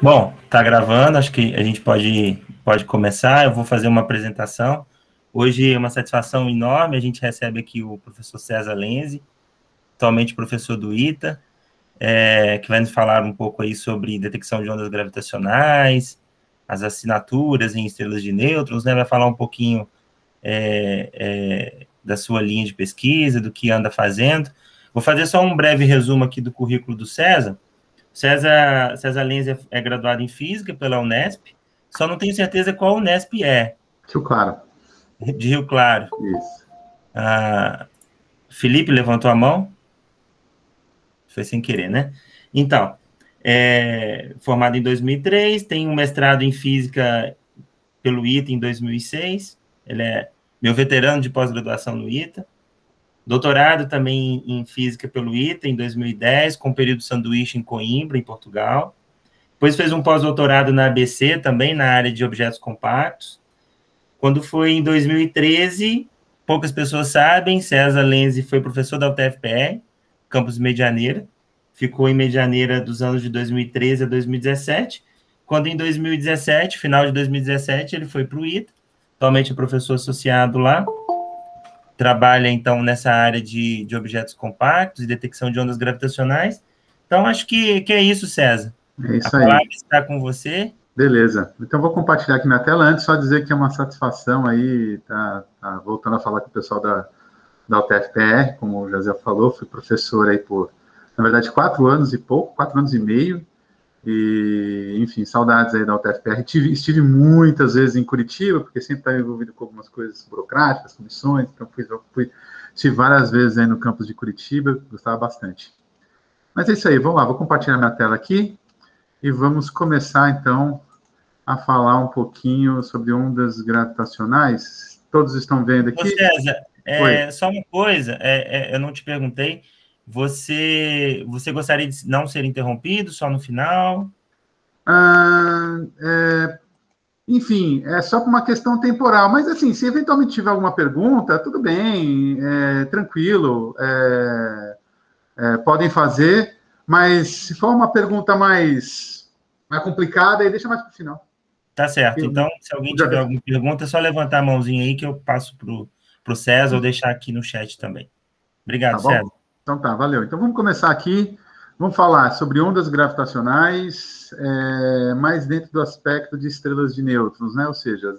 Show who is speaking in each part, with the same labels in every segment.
Speaker 1: Bom, tá gravando, acho que a gente pode começar. Eu vou fazer uma apresentação. Hoje é uma satisfação enorme, a gente recebe aqui o professor César Lenzi, atualmente professor do ITA, que vai nos falar um pouco aí sobre detecção de ondas gravitacionais, as assinaturas em estrelas de nêutrons, né? Vai falar um pouquinho da sua linha de pesquisa, do que anda fazendo. Vou fazer só um breve resumo aqui do currículo do César. César Lenzi é graduado em Física pela Unesp, só não tenho certeza qual Unesp é.
Speaker 2: Rio Claro.
Speaker 1: De Rio Claro.
Speaker 2: Isso.
Speaker 1: Felipe levantou a mão. Foi sem querer, né? Então, formado em 2003, tem um mestrado em Física pelo ITA em 2006. Ele é meu veterano de pós-graduação no ITA. Doutorado também em Física pelo ITA em 2010, com período sanduíche em Coimbra, em Portugal. Depois fez um pós-doutorado na ABC, também na área de objetos compactos. Quando foi em 2013, poucas pessoas sabem, César Lenzi foi professor da UTFPR, campus de Medianeira, ficou em Medianeira dos anos de 2013 a 2017, quando em 2017, final de 2017, ele foi para o ITA, atualmente é professor associado lá, trabalha, então, nessa área de objetos compactos e detecção de ondas gravitacionais. Então, acho que é isso, César.
Speaker 2: É isso
Speaker 1: aí. A palavra está com você.
Speaker 2: Beleza. Então, vou compartilhar aqui na tela. Antes, só dizer que é uma satisfação aí, tá voltando a falar com o pessoal da UTFPR, como o José falou, fui professor aí por, na verdade, 4 anos e pouco, 4 anos e meio, e, enfim, saudades aí da UTFPR. Estive muitas vezes em Curitiba, porque sempre estava envolvido com algumas coisas burocráticas, comissões, então estive várias vezes aí no campus de Curitiba, gostava bastante. Mas é isso aí, vamos lá, vou compartilhar minha tela aqui, e vamos começar, então, a falar um pouquinho sobre ondas gravitacionais. Todos estão vendo aqui?
Speaker 1: Ô César, só uma coisa, eu não te perguntei, você gostaria de não ser interrompido só no final?
Speaker 2: Enfim, é só por uma questão temporal, mas assim, se eventualmente tiver alguma pergunta, tudo bem, tranquilo, podem fazer, mas se for uma pergunta mais complicada, aí deixa mais para o final.
Speaker 1: Tá certo, então, se alguém tiver alguma pergunta, é só levantar a mãozinha aí que eu passo para o César ou deixar aqui no chat também. Obrigado,
Speaker 2: tá bom?
Speaker 1: César.
Speaker 2: Então tá, valeu. Então vamos começar aqui, vamos falar sobre ondas gravitacionais, mais dentro do aspecto de estrelas de nêutrons, né? Ou seja,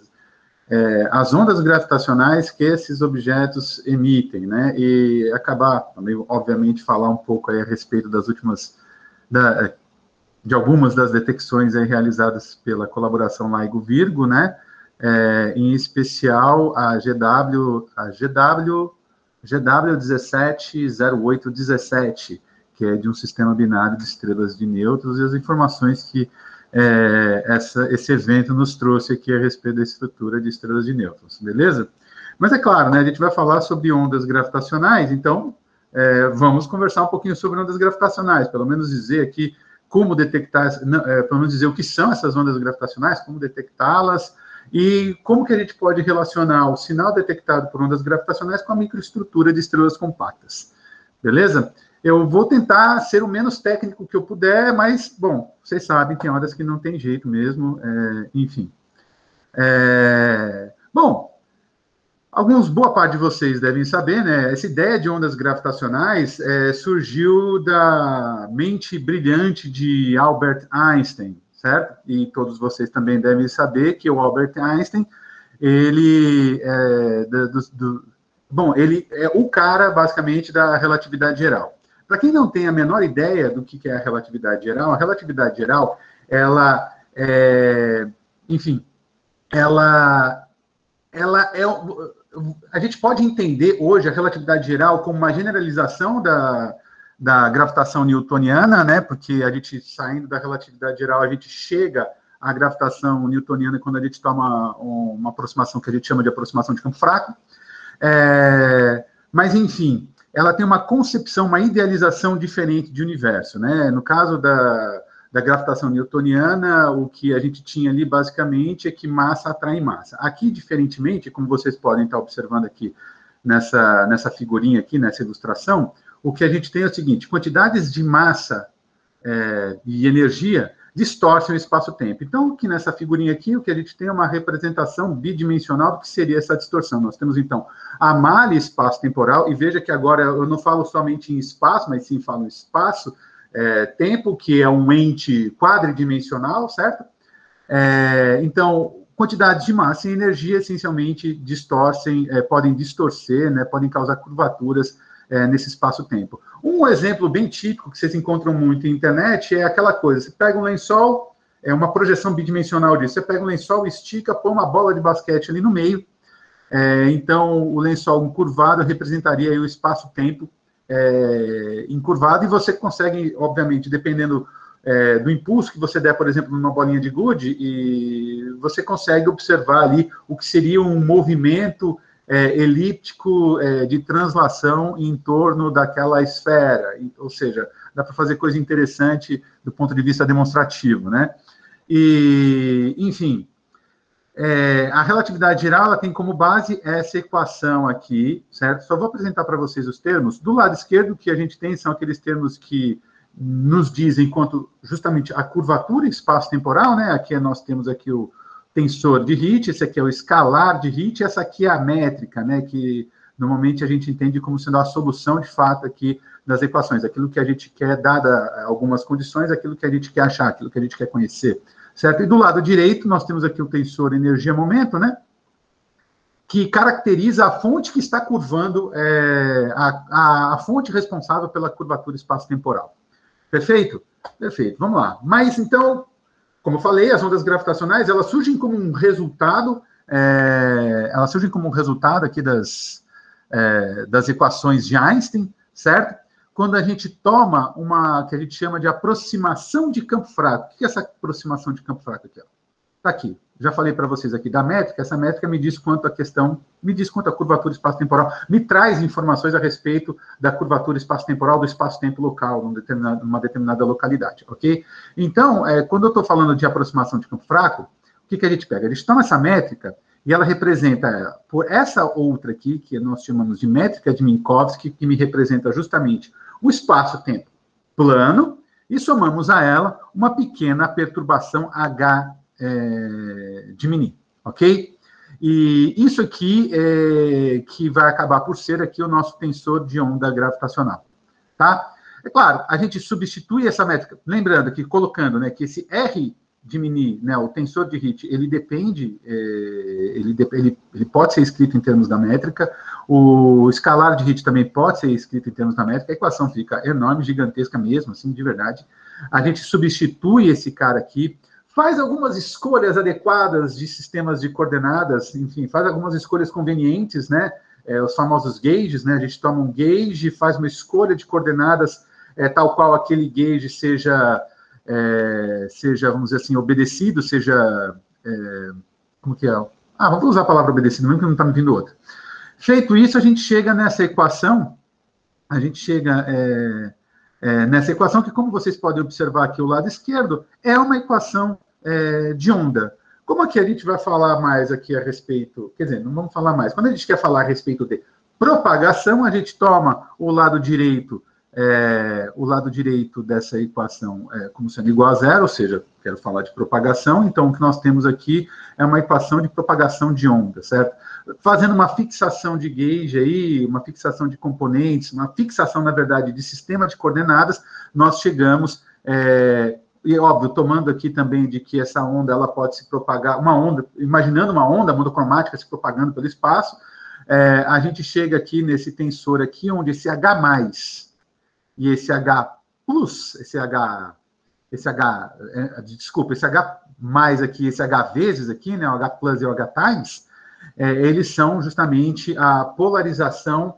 Speaker 2: as ondas gravitacionais que esses objetos emitem, né? E acabar também, obviamente, falar um pouco aí a respeito das últimas, de algumas das detecções aí realizadas pela colaboração LIGO-Virgo, né? Em especial a GW170817, que é de um sistema binário de estrelas de nêutrons, e as informações que esse evento nos trouxe aqui a respeito da estrutura de estrelas de nêutrons, beleza? Mas é claro, né, a gente vai falar sobre ondas gravitacionais, então vamos conversar um pouquinho sobre ondas gravitacionais, pelo menos dizer aqui como detectar, pelo menos dizer o que são essas ondas gravitacionais, como detectá-las, e como que a gente pode relacionar o sinal detectado por ondas gravitacionais com a microestrutura de estrelas compactas, beleza? Eu vou tentar ser o menos técnico que eu puder, mas, bom, vocês sabem, tem horas que não tem jeito mesmo, enfim. Bom, boa parte de vocês devem saber, né? Essa ideia de ondas gravitacionais surgiu da mente brilhante de Albert Einstein, certo? E todos vocês também devem saber que o Albert Einstein, ele ele é o cara, basicamente, da relatividade geral. Para quem não tem a menor ideia do que é a relatividade geral, ela enfim, ela é... A gente pode entender hoje a relatividade geral como uma generalização da gravitação newtoniana, né? Porque a gente, saindo da relatividade geral, a gente chega à gravitação newtoniana quando a gente toma uma aproximação que a gente chama de aproximação de campo fraco. Mas, enfim, ela tem uma concepção, uma idealização diferente de universo, né? No caso da gravitação newtoniana, o que a gente tinha ali, basicamente, é que massa atrai massa. Aqui, diferentemente, como vocês podem estar observando aqui nessa figurinha aqui, nessa ilustração, o que a gente tem é o seguinte: quantidades de massa e energia distorcem o espaço-tempo. Então, aqui nessa figurinha aqui, o que a gente tem é uma representação bidimensional do que seria essa distorção. Nós temos, então, a malha espaço-temporal, e veja que agora eu não falo somente em espaço, mas sim falo em espaço, tempo, que é um ente quadridimensional, certo? Então, quantidades de massa e energia, essencialmente, distorcem, podem distorcer, né, podem causar curvaturas nesse espaço-tempo. Um exemplo bem típico que vocês encontram muito na internet é aquela coisa, você pega um lençol, uma projeção bidimensional disso, você pega um lençol, estica, põe uma bola de basquete ali no meio, então o lençol encurvado representaria aí o espaço-tempo encurvado, e você consegue, obviamente, dependendo do impulso que você der, por exemplo, numa bolinha de gude, e você consegue observar ali o que seria um movimento elíptico de translação em torno daquela esfera, ou seja, dá para fazer coisa interessante do ponto de vista demonstrativo, né? E, enfim, a relatividade geral ela tem como base essa equação aqui, certo? Só vou apresentar para vocês os termos. Do lado esquerdo, o que a gente tem são aqueles termos que nos dizem quanto justamente a curvatura espaço-temporal, né? Aqui nós temos aqui o tensor de Hit, esse aqui é o escalar de Hit, essa aqui é a métrica, né, que normalmente a gente entende como sendo a solução de fato aqui das equações, aquilo que a gente quer, dada algumas condições, aquilo que a gente quer achar, aquilo que a gente quer conhecer, certo? E do lado direito nós temos aqui o tensor energia-momento, né, que caracteriza a fonte que está curvando, a fonte responsável pela curvatura espaço-temporal. Perfeito? Perfeito, vamos lá. Mas, então, como eu falei, as ondas gravitacionais, elas surgem como um resultado, aqui das equações de Einstein, certo? Quando a gente toma uma, que a gente chama de aproximação de campo fraco. O que é essa aproximação de campo fraco aqui? Está aqui. Já falei para vocês aqui da métrica, essa métrica me diz quanto a curvatura espaço-temporal, me traz informações a respeito da curvatura espaço-temporal do espaço-tempo local, numa determinada localidade, ok? Então, quando eu estou falando de aproximação de campo fraco, o que a gente pega? A gente toma essa métrica e ela representa, por essa outra aqui, que nós chamamos de métrica de Minkowski, que me representa justamente o espaço-tempo plano, e somamos a ela uma pequena perturbação H de Mini, ok? E isso aqui que vai acabar por ser aqui o nosso tensor de onda gravitacional, tá? É claro, a gente substitui essa métrica, lembrando que colocando, né, que esse R de Mini, né, o tensor de Hit, ele depende, ele pode ser escrito em termos da métrica, o escalar de Hit também pode ser escrito em termos da métrica, a equação fica enorme, gigantesca mesmo, assim, de verdade. A gente substitui esse cara aqui, faz algumas escolhas adequadas de sistemas de coordenadas, enfim, faz algumas escolhas convenientes, né? Os famosos gauges, né? A gente toma um gauge, faz uma escolha de coordenadas tal qual aquele gauge seja, vamos dizer assim, obedecido, seja... como que é? Vamos usar a palavra obedecido, mesmo que não está me vindo outra. Feito isso, a gente chega nessa equação, nessa equação que, como vocês podem observar aqui ao lado esquerdo, é uma equação de onda. Como aqui a gente vai falar mais aqui a respeito, quer dizer, não vamos falar mais, quando a gente quer falar a respeito de propagação, a gente toma o lado direito dessa equação como sendo igual a zero, ou seja, quero falar de propagação, então o que nós temos aqui é uma equação de propagação de onda, certo? Fazendo uma fixação de gauge aí, uma fixação de componentes, uma fixação, na verdade, de sistema de coordenadas, nós chegamos, e óbvio, tomando aqui também de que essa onda, ela pode se propagar, imaginando uma onda monocromática se propagando pelo espaço, a gente chega aqui nesse tensor aqui, onde esse H+, e esse H+, esse H mais aqui, esse H vezes aqui, né, o H+ e o H times, eles são justamente a polarização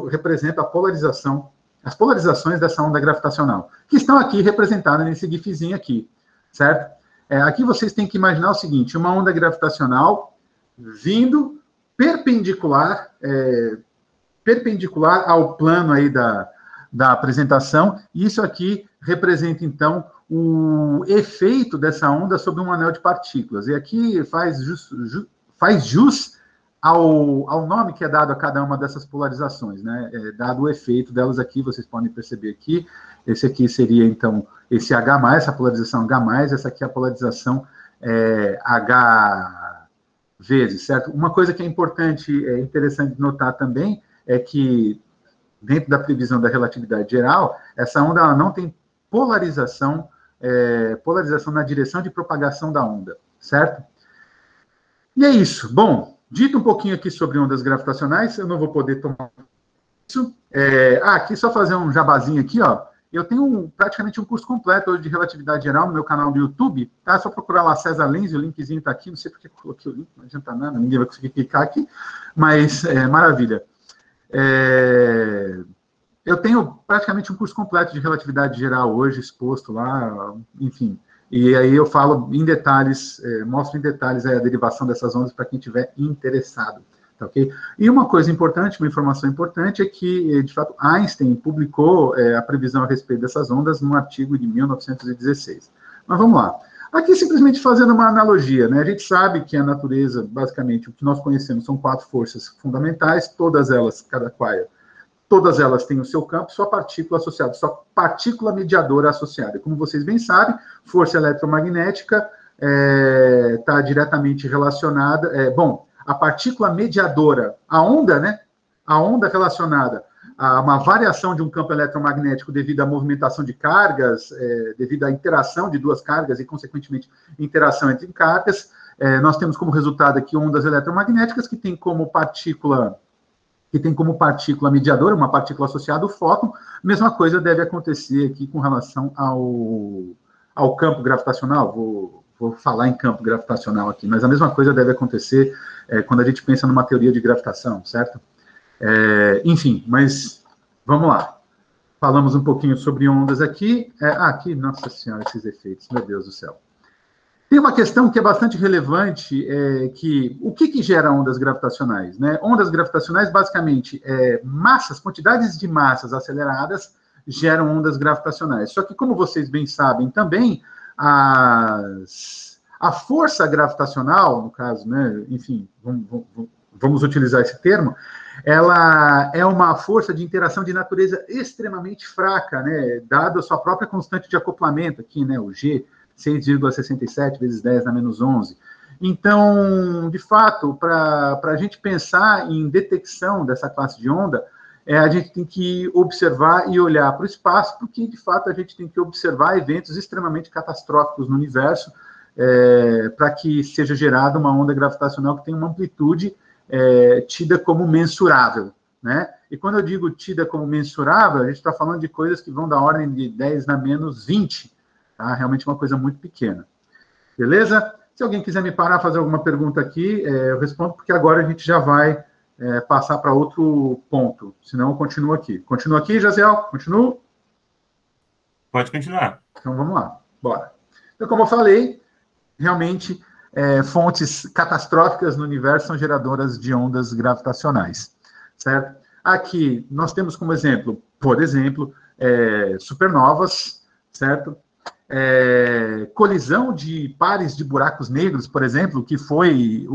Speaker 2: representam a polarização, as polarizações dessa onda gravitacional, que estão aqui representadas nesse gifzinho aqui, certo? Aqui vocês têm que imaginar o seguinte, uma onda gravitacional vindo perpendicular ao plano aí da apresentação, e isso aqui representa, então, o efeito dessa onda sobre um anel de partículas. E aqui faz jus ao nome que é dado a cada uma dessas polarizações, né? Dado o efeito delas aqui, vocês podem perceber aqui, esse aqui seria, então, esse H+, essa polarização H+, essa aqui é a polarização H vezes, certo? Uma coisa que é importante, interessante notar também, é que dentro da previsão da relatividade geral, essa onda ela não tem polarização na direção de propagação da onda, certo? E é isso. Bom, dito um pouquinho aqui sobre ondas gravitacionais, eu não vou poder tomar isso. Aqui só fazer um jabazinho aqui, ó. Eu tenho praticamente um curso completo hoje de relatividade geral no meu canal do YouTube, tá? É só procurar lá César Lenz, o linkzinho tá aqui, não sei porque eu coloquei o link, não adianta nada, ninguém vai conseguir clicar aqui, mas maravilha. Eu tenho praticamente um curso completo de relatividade geral hoje exposto lá, enfim. E aí eu falo em detalhes, mostro em detalhes a derivação dessas ondas para quem estiver interessado, tá ok? E uma coisa importante, uma informação importante é que, de fato, Einstein publicou a previsão a respeito dessas ondas num artigo de 1916. Mas vamos lá. Aqui, simplesmente fazendo uma analogia, né? A gente sabe que a natureza, basicamente, o que nós conhecemos são 4 forças fundamentais, todas elas têm o seu campo, sua partícula associada, sua partícula mediadora associada. Como vocês bem sabem, força eletromagnética está diretamente relacionada... a partícula mediadora, a onda, né? A onda relacionada a uma variação de um campo eletromagnético devido à movimentação de cargas, devido à interação de 2 cargas e, consequentemente, interação entre cargas. Nós temos como resultado aqui ondas eletromagnéticas que tem como partícula mediadora, uma partícula associada ao fóton. Mesma coisa deve acontecer aqui com relação ao campo gravitacional. Vou falar em campo gravitacional aqui, mas a mesma coisa deve acontecer quando a gente pensa numa teoria de gravitação, certo? Enfim, mas vamos lá. Falamos um pouquinho sobre ondas aqui. Aqui, nossa senhora, esses efeitos, meu Deus do céu. Tem uma questão que é bastante relevante, o que gera ondas gravitacionais, né? Ondas gravitacionais, basicamente, massas, quantidades de massas aceleradas geram ondas gravitacionais. Só que, como vocês bem sabem também, a força gravitacional, no caso, né? Enfim, vamos utilizar esse termo, ela é uma força de interação de natureza extremamente fraca, né? Dada a sua própria constante de acoplamento aqui, né? O G, 6,67 vezes 10 na menos 11. Então, de fato, para a gente pensar em detecção dessa classe de onda, a gente tem que observar e olhar para o espaço, porque, de fato, a gente tem que observar eventos extremamente catastróficos no universo para que seja gerada uma onda gravitacional que tenha uma amplitude tida como mensurável, né? E quando eu digo tida como mensurável, a gente está falando de coisas que vão da ordem de 10 na menos 20, tá? Realmente uma coisa muito pequena. Beleza? Se alguém quiser me parar, fazer alguma pergunta aqui, eu respondo, porque agora a gente já vai passar para outro ponto. Senão eu continuo aqui. Continua aqui, Jaziel? Continuo?
Speaker 1: Pode continuar.
Speaker 2: Então vamos lá. Bora. Então, como eu falei, realmente fontes catastróficas no universo são geradoras de ondas gravitacionais, certo? Aqui nós temos como exemplo, por exemplo, supernovas, certo? Colisão de pares de buracos negros, por exemplo, que foi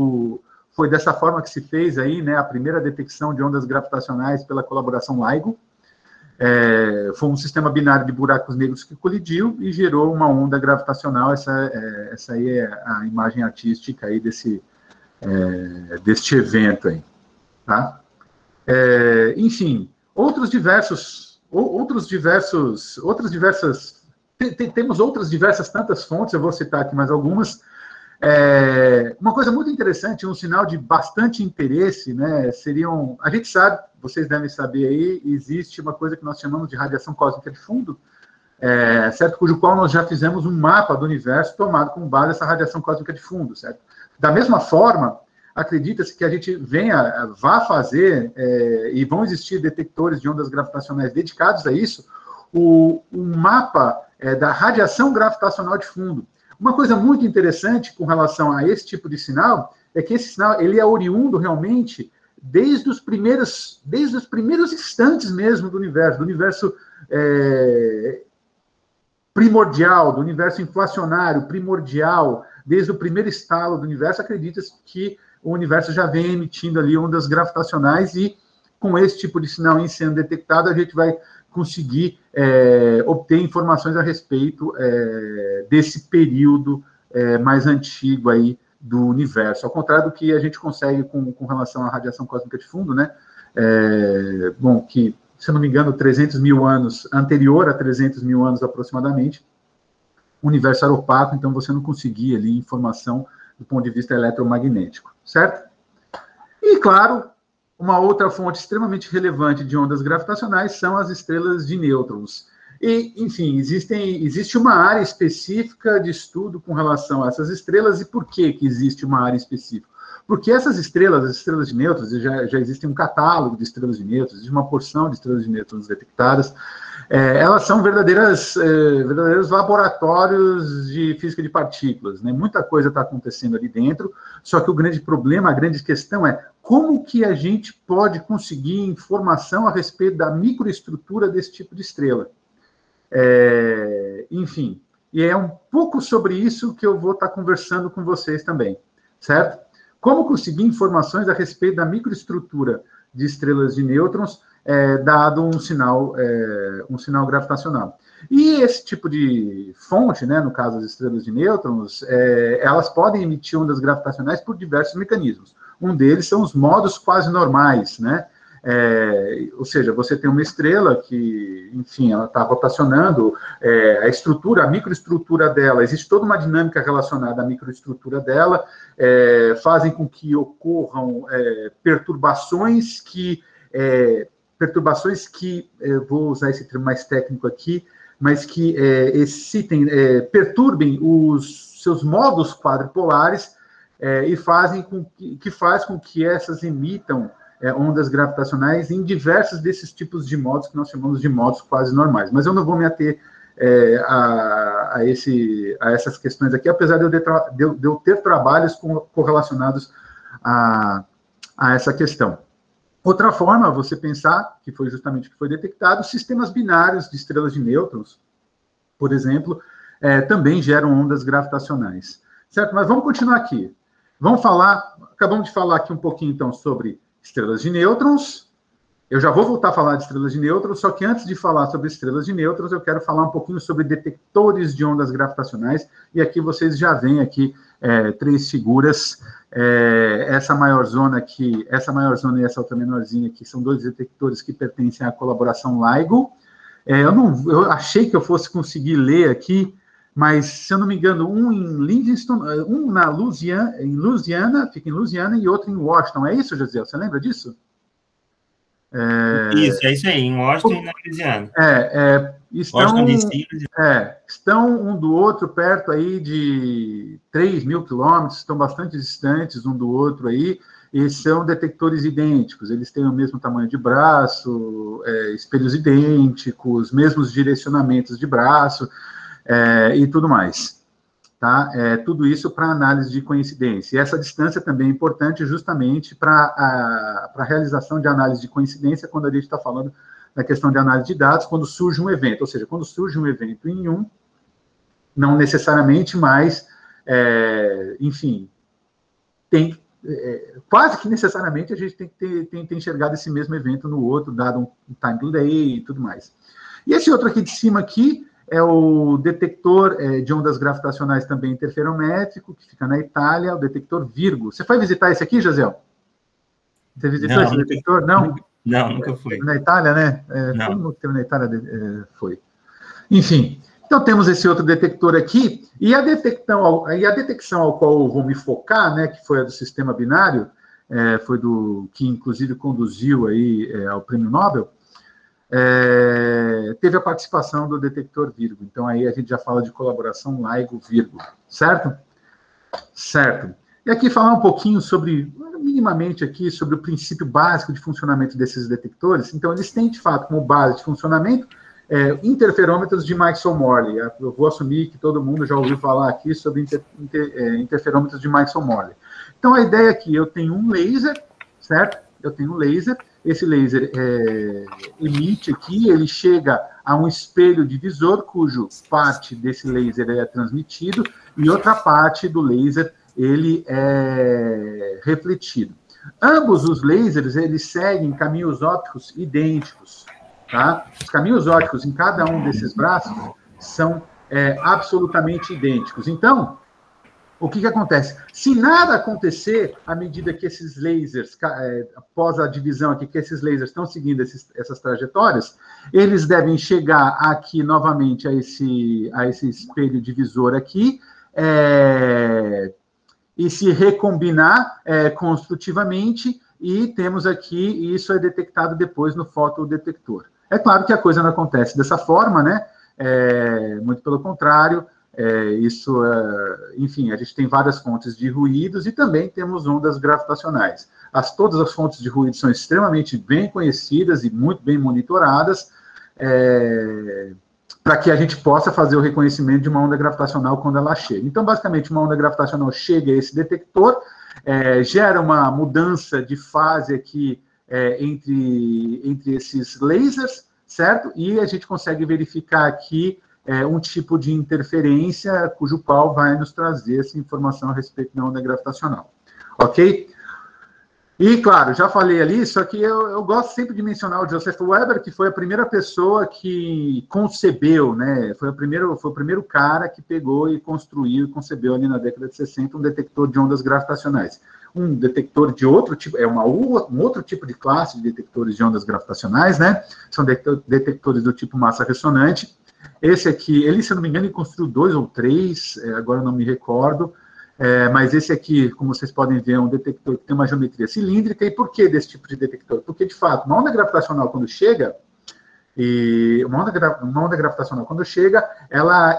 Speaker 2: dessa forma que se fez aí, né, a primeira detecção de ondas gravitacionais pela colaboração LIGO. Foi um sistema binário de buracos negros que colidiu e gerou uma onda gravitacional. Essa aí é a imagem artística aí deste evento aí, tá? Enfim, temos outras diversas tantas fontes, eu vou citar aqui mais algumas. Uma coisa muito interessante, um sinal de bastante interesse, né, a gente sabe, vocês devem saber aí, existe uma coisa que nós chamamos de radiação cósmica de fundo, certo? Cujo qual nós já fizemos um mapa do universo tomado como base essa radiação cósmica de fundo, certo? Da mesma forma, acredita-se que a gente vá fazer, e vão existir detectores de ondas gravitacionais dedicados a isso, um mapa da radiação gravitacional de fundo. Uma coisa muito interessante com relação a esse tipo de sinal é que esse sinal ele é oriundo realmente desde os primeiros instantes mesmo do universo primordial, do universo inflacionário, primordial, desde o primeiro estalo do universo. Acredita-se que o universo já vem emitindo ali ondas gravitacionais e com esse tipo de sinal sendo detectado, a gente vai conseguir obter informações a respeito desse período mais antigo aí do universo, ao contrário do que a gente consegue com relação à radiação cósmica de fundo, né? Bom, que, se eu não me engano, 300 mil anos, anterior a 300 mil anos aproximadamente, o universo era opaco, então você não conseguia ali informação do ponto de vista eletromagnético, certo? E, claro, uma outra fonte extremamente relevante de ondas gravitacionais são as estrelas de nêutrons. E, enfim, existe uma área específica de estudo com relação a essas estrelas. E por que existe uma área específica? Porque essas estrelas, as estrelas de nêutrons, já existe um catálogo de estrelas de nêutrons, existe uma porção de estrelas de nêutrons detectadas. Elas são verdadeiros laboratórios de física de partículas, né? Muita coisa está acontecendo ali dentro, só que o grande problema, a grande questão é como que a gente pode conseguir informação a respeito da microestrutura desse tipo de estrela. Enfim, e é um pouco sobre isso que eu vou estar conversando com vocês também, certo? Como conseguir informações a respeito da microestrutura de estrelas de nêutrons, dado um sinal gravitacional. E esse tipo de fonte, né, no caso das estrelas de nêutrons, elas podem emitir ondas gravitacionais por diversos mecanismos. Um deles são os modos quase normais, né? Ou seja, você tem uma estrela que, enfim, ela está rotacionando, a estrutura, a microestrutura dela, existe toda uma dinâmica relacionada à microestrutura dela, fazem com que ocorram perturbações que, vou usar esse termo mais técnico aqui, mas que perturbem os seus modos quadripolares e faz com que essas emitam ondas gravitacionais em diversos desses tipos de modos que nós chamamos de modos quase normais. Mas eu não vou me ater a essas questões aqui, apesar de eu ter trabalhos correlacionados a essa questão. Outra forma, você pensar, que foi justamente o que foi detectado, sistemas binários de estrelas de nêutrons, por exemplo, também geram ondas gravitacionais. Certo? Mas vamos continuar aqui. Acabamos de falar aqui um pouquinho, então, sobre estrelas de nêutrons. Eu já vou voltar a falar de estrelas de nêutrons, só que antes de falar sobre estrelas de nêutrons, eu quero falar um pouquinho sobre detectores de ondas gravitacionais, e aqui vocês já veem aqui 3 figuras. Essa maior zona aqui, essa maior zona e essa outra menorzinha aqui, são 2 detectores que pertencem à colaboração LIGO. Eu achei que eu fosse conseguir ler aqui, mas, se eu não me engano, um em Livingston, um em Louisiana, fica em Louisiana, e outro em Washington. É isso, Josiel? Você lembra disso?
Speaker 1: Isso, é isso aí, em Washington e na Louisiana.
Speaker 2: Estão um do outro perto aí de 3.000 quilômetros, estão bastante distantes um do outro aí, e são detectores idênticos, eles têm o mesmo tamanho de braço, espelhos idênticos, mesmos direcionamentos de braço, e tudo mais. Tá? Tudo isso para análise de coincidência. E essa distância também é importante justamente para a realização de análise de coincidência, quando a gente está falando da questão de análise de dados, quando surge um evento. Ou seja, quando surge um evento em um, não necessariamente, mas, enfim, quase que necessariamente a gente tem que ter enxergado esse mesmo evento no outro, dado um time delay e tudo mais. E esse outro aqui de cima aqui é o detector de ondas gravitacionais também interferométrico, que fica na Itália, o detector Virgo. Você foi visitar esse aqui, Josiel? Você visitou esse detector? Não?
Speaker 1: Não, nunca fui.
Speaker 2: Na Itália, né? Todo mundo que esteve na Itália foi. Enfim, então temos esse outro detector aqui, e a detecção ao qual eu vou me focar, né, que foi a do sistema binário, foi que inclusive conduziu aí ao Prêmio Nobel, teve a participação do detector Virgo. Então, aí a gente já fala de colaboração LIGO-Virgo, certo? Certo. E aqui falar um pouquinho minimamente aqui, sobre o princípio básico de funcionamento desses detectores. Então, eles têm, de fato, como base de funcionamento, interferômetros de Maxwell-Morley. Eu vou assumir que todo mundo já ouviu falar aqui sobre interferômetros de Maxwell-Morley. Então, a ideia aqui, eu tenho um laser, certo? Eu tenho um laser. Esse laser emite aqui, ele chega a um espelho divisor, cujo parte desse laser é transmitido, e outra parte do laser, ele é refletido. Ambos os lasers, eles seguem caminhos ópticos idênticos, tá? Os caminhos ópticos em cada um desses braços são absolutamente idênticos. Então, o que acontece? Se nada acontecer, à medida que esses lasers, após a divisão aqui, que esses lasers estão seguindo essas trajetórias, eles devem chegar aqui novamente a esse espelho divisor aqui, e se recombinar construtivamente, e temos aqui, e isso é detectado depois no fotodetector. É claro que a coisa não acontece dessa forma, né? Muito pelo contrário, enfim, a gente tem várias fontes de ruídos e também temos ondas gravitacionais. Todas as fontes de ruído são extremamente bem conhecidas e muito bem monitoradas, para que a gente possa fazer o reconhecimento de uma onda gravitacional quando ela chega. Então, basicamente, uma onda gravitacional chega a esse detector, gera uma mudança de fase aqui entre esses lasers, certo? E a gente consegue verificar aqui um tipo de interferência, cujo qual vai nos trazer essa informação a respeito da onda gravitacional. Ok? E, claro, já falei ali, só que eu gosto sempre de mencionar o Joseph Weber, que foi a primeira pessoa que concebeu, né? Foi o primeiro cara que pegou e construiu e concebeu ali na década de 60 um detector de ondas gravitacionais. Um detector de outro tipo, um outro tipo de classe de detectores de ondas gravitacionais, né? São detectores do tipo massa ressonante. Esse aqui, ele, se eu não me engano, ele construiu 2 ou 3, agora não me recordo, mas esse aqui, como vocês podem ver, é um detector que tem uma geometria cilíndrica. E por que desse tipo de detector? Porque, de fato, uma onda gravitacional, quando chega, ela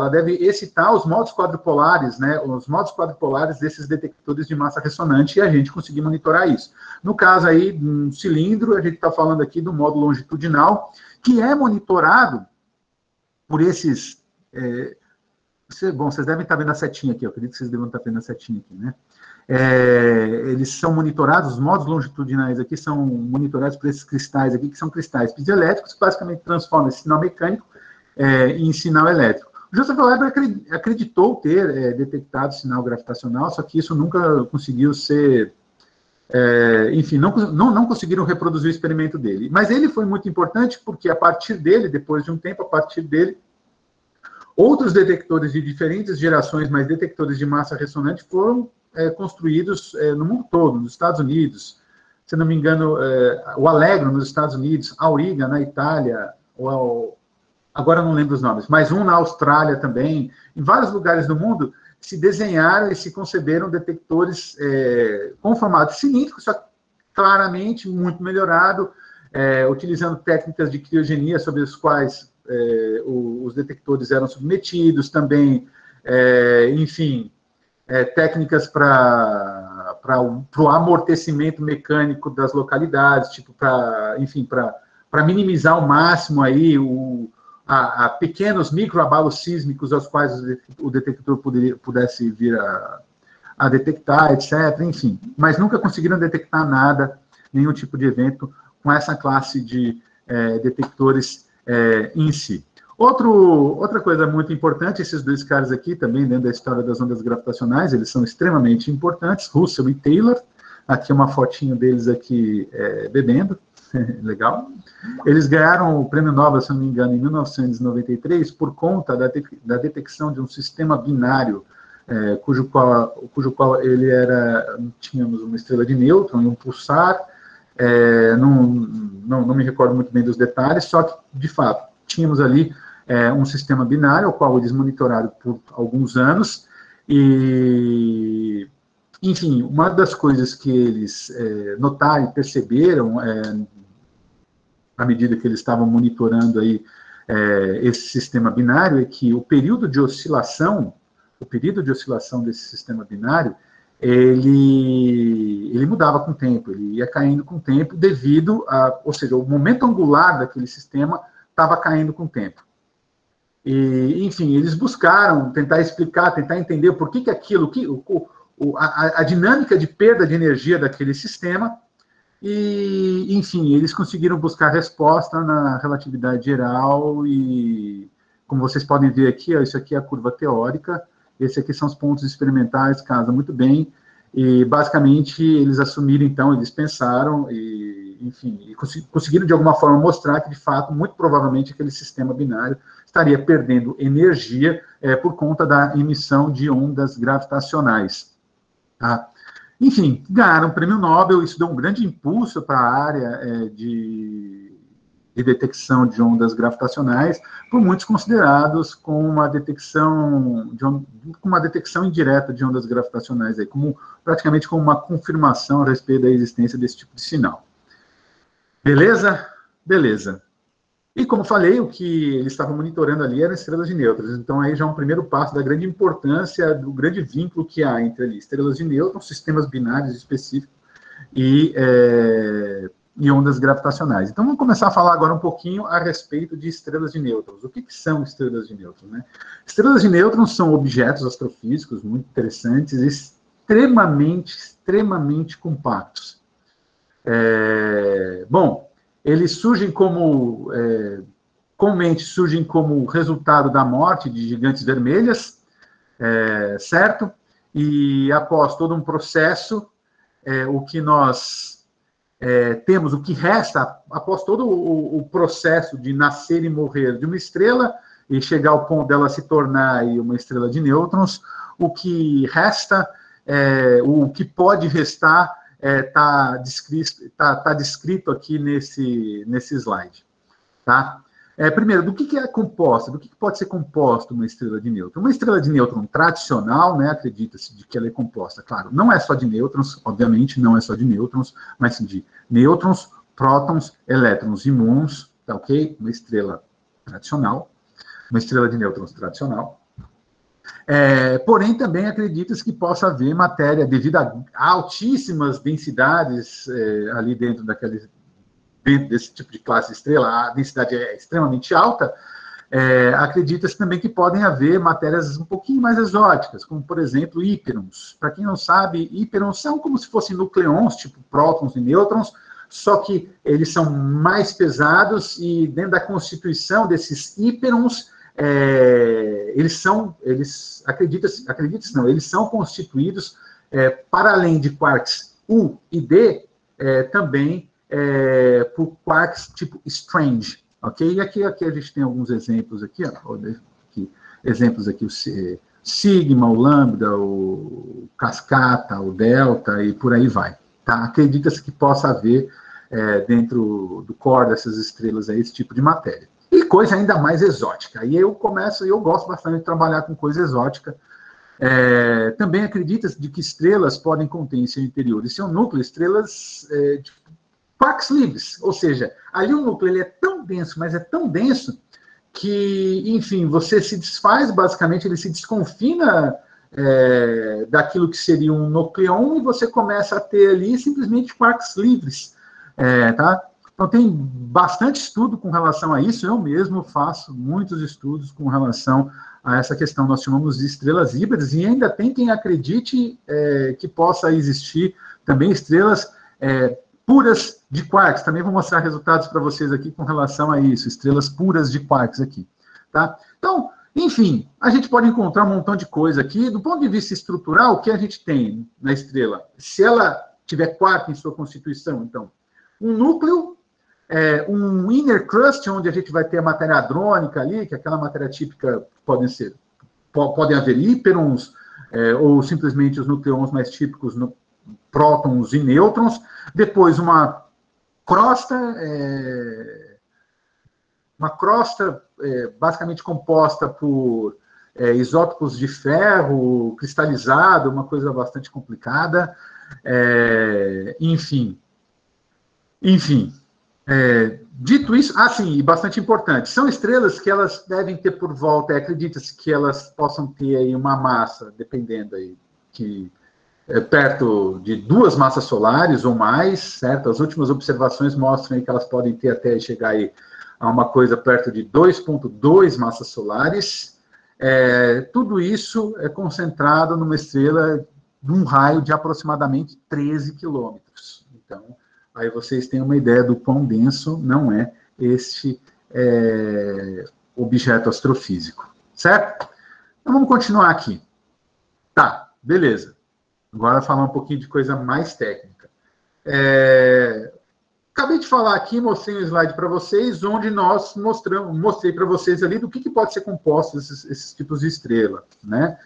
Speaker 2: deve excitar os modos quadrupolares, né? Os modos quadrupolares desses detectores de massa ressonante, e a gente conseguir monitorar isso. No caso aí, um cilindro, a gente está falando aqui do modo longitudinal, que é monitorado por esses... bom, vocês devem estar vendo a setinha aqui, eu acredito que vocês devem estar vendo a setinha aqui, né? Eles são monitorados, os modos longitudinais aqui são monitorados por esses cristais aqui, que são cristais piezoelétricos, que basicamente transformam esse sinal mecânico em sinal elétrico. O Joseph Weber acreditou ter detectado sinal gravitacional, só que isso nunca conseguiu ser... enfim, não conseguiram reproduzir o experimento dele. Mas ele foi muito importante porque, a partir dele, depois de um tempo, outros detectores de diferentes gerações, mas detectores de massa ressonante, foram construídos no mundo todo, nos Estados Unidos. Se não me engano, o Allegro nos Estados Unidos, a Auriga na Itália, agora não lembro os nomes, mas um na Austrália também. Em vários lugares do mundo se desenharam e se conceberam detectores com formato cilíndrico, só que claramente muito melhorado, utilizando técnicas de criogenia sobre as quais os detectores eram submetidos, também, enfim, técnicas para o amortecimento mecânico das localidades, tipo, para minimizar ao máximo aí a pequenos microabalos sísmicos aos quais o detector pudesse vir a detectar, etc., enfim. Mas nunca conseguiram detectar nada, nenhum tipo de evento com essa classe de detectores em si. Outra coisa muito importante, esses dois caras aqui, também dentro da história das ondas gravitacionais, eles são extremamente importantes, Russell e Taylor. Aqui uma fotinho deles aqui bebendo, legal. Eles ganharam o prêmio Nobel, se não me engano, em 1993, por conta da detecção de um sistema binário, cujo qual ele tínhamos uma estrela de nêutron e um pulsar. Não me recordo muito bem dos detalhes, só que, de fato, tínhamos ali um sistema binário, o qual eles monitoraram por alguns anos, e, enfim, uma das coisas que eles notaram e perceberam, à medida que eles estavam monitorando aí esse sistema binário, é que o período de oscilação desse sistema binário, ele mudava com o tempo, ele ia caindo com o tempo devido ou seja, o momento angular daquele sistema estava caindo com o tempo. E, enfim, eles buscaram tentar explicar, tentar entender por que aquilo, a dinâmica de perda de energia daquele sistema, e, enfim, eles conseguiram buscar resposta na relatividade geral, e, como vocês podem ver aqui, isso aqui é a curva teórica, esse aqui são os pontos experimentais, casa muito bem, e, basicamente, eles assumiram, então, eles pensaram, e enfim, e conseguiram de alguma forma mostrar que, de fato, muito provavelmente aquele sistema binário estaria perdendo energia por conta da emissão de ondas gravitacionais. Tá? Enfim, ganharam o prêmio Nobel, isso deu um grande impulso para a área de detecção de ondas gravitacionais, por muitos considerados como uma detecção indireta de ondas gravitacionais, aí, praticamente como uma confirmação a respeito da existência desse tipo de sinal. Beleza? Beleza. E, como falei, o que eles estavam monitorando ali eram estrelas de nêutrons. Então, aí já é um primeiro passo da grande importância, do grande vínculo que há entre ali, estrelas de nêutrons, sistemas binários específicos e ondas gravitacionais. Então, vamos começar a falar agora um pouquinho a respeito de estrelas de nêutrons. O que são estrelas de nêutrons, né? Estrelas de nêutrons são objetos astrofísicos muito interessantes, extremamente compactos. Bom, eles surgem comumente surgem como resultado da morte de gigantes vermelhas, certo? E após todo um processo, o que nós temos, o que resta, após todo o processo de nascer e morrer de uma estrela, e chegar ao ponto dela se tornar aí uma estrela de nêutrons, o que resta, o que pode restar, está descrito aqui nesse slide. Tá? Primeiro, do que é composta? Do que pode ser composta uma estrela de nêutron? Uma estrela de nêutron tradicional, né, acredita-se de que ela é composta, claro, não é só de nêutrons, obviamente não é só de nêutrons, mas sim de nêutrons, prótons, elétrons e muons, tá ok? Uma estrela tradicional, uma estrela de nêutrons tradicional. Porém, também acredita-se que possa haver matéria, devido a altíssimas densidades ali dentro desse tipo de classe estrela, a densidade é extremamente alta, acredita-se também que podem haver matérias um pouquinho mais exóticas, como, por exemplo, híperons. Para quem não sabe, híperons são como se fossem nucleons, tipo prótons e nêutrons, só que eles são mais pesados e dentro da constituição desses híperons, eles são constituídos, para além de quarks U e D, também por quarks tipo strange, ok? E aqui a gente tem alguns exemplos aqui, exemplos aqui, o sigma, o lambda, o cascata, o delta e por aí vai, tá? Acredita-se que possa haver dentro do core dessas estrelas aí esse tipo de matéria. E coisa ainda mais exótica. E eu gosto bastante de trabalhar com coisa exótica. Também acredita-se de que estrelas podem conter em seu interior e seu núcleo estrelas de quarks livres, ou seja, ali o núcleo ele é tão denso, mas é tão denso que, enfim, você se desfaz, basicamente, ele se desconfina daquilo que seria um nucleon e você começa a ter ali simplesmente quarks livres, tá? Então, tem bastante estudo com relação a isso, eu mesmo faço muitos estudos com relação a essa questão, nós chamamos de estrelas híbridas, e ainda tem quem acredite que possa existir também estrelas puras de quarks. Também vou mostrar resultados para vocês aqui com relação a isso, estrelas puras de quarks aqui, tá? Então, enfim, a gente pode encontrar um montão de coisa aqui. Do ponto de vista estrutural, o que a gente tem na estrela? Se ela tiver quark em sua constituição, então, um núcleo, um inner crust, onde a gente vai ter a matéria hadrônica ali, que é aquela matéria típica, podem haver híperons, ou simplesmente os nucleons mais típicos, prótons e nêutrons. Depois uma crosta basicamente composta por isótopos de ferro cristalizado, uma coisa bastante complicada. Enfim. Dito isso, sim, e bastante importante, são estrelas que elas devem ter por volta, acredita-se que elas possam ter aí uma massa, dependendo aí, perto de 2 massas solares ou mais, certo? As últimas observações mostram aí que elas podem ter até chegar aí a uma coisa perto de 2,2 massas solares. Tudo isso é concentrado numa estrela de um raio de aproximadamente 13 quilômetros. Então, aí vocês têm uma ideia do quão denso não é este objeto astrofísico, certo? Então, vamos continuar aqui. Tá, beleza. Agora falar um pouquinho de coisa mais técnica. acabei de falar aqui, mostrei um slide para vocês, onde nós mostrei para vocês ali do que pode ser composto esses tipos de estrela, né?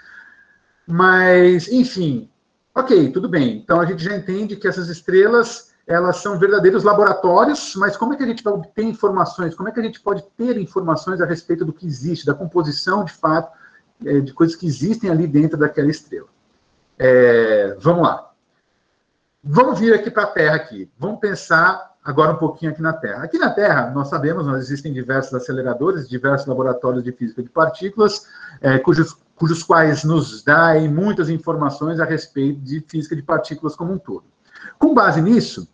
Speaker 2: Mas, enfim, ok, tudo bem. Então, a gente já entende que essas estrelas, elas são verdadeiros laboratórios, mas como é que a gente vai obter informações? Como é que a gente pode ter informações a respeito do que existe, da composição, de fato, de coisas que existem ali dentro daquela estrela? Vamos lá. Vamos vir aqui para a Terra aqui. Vamos pensar agora um pouquinho aqui na Terra. Aqui na Terra, nós sabemos, existem diversos aceleradores, diversos laboratórios de física de partículas, cujos quais nos dão muitas informações a respeito de física de partículas como um todo. Com base nisso,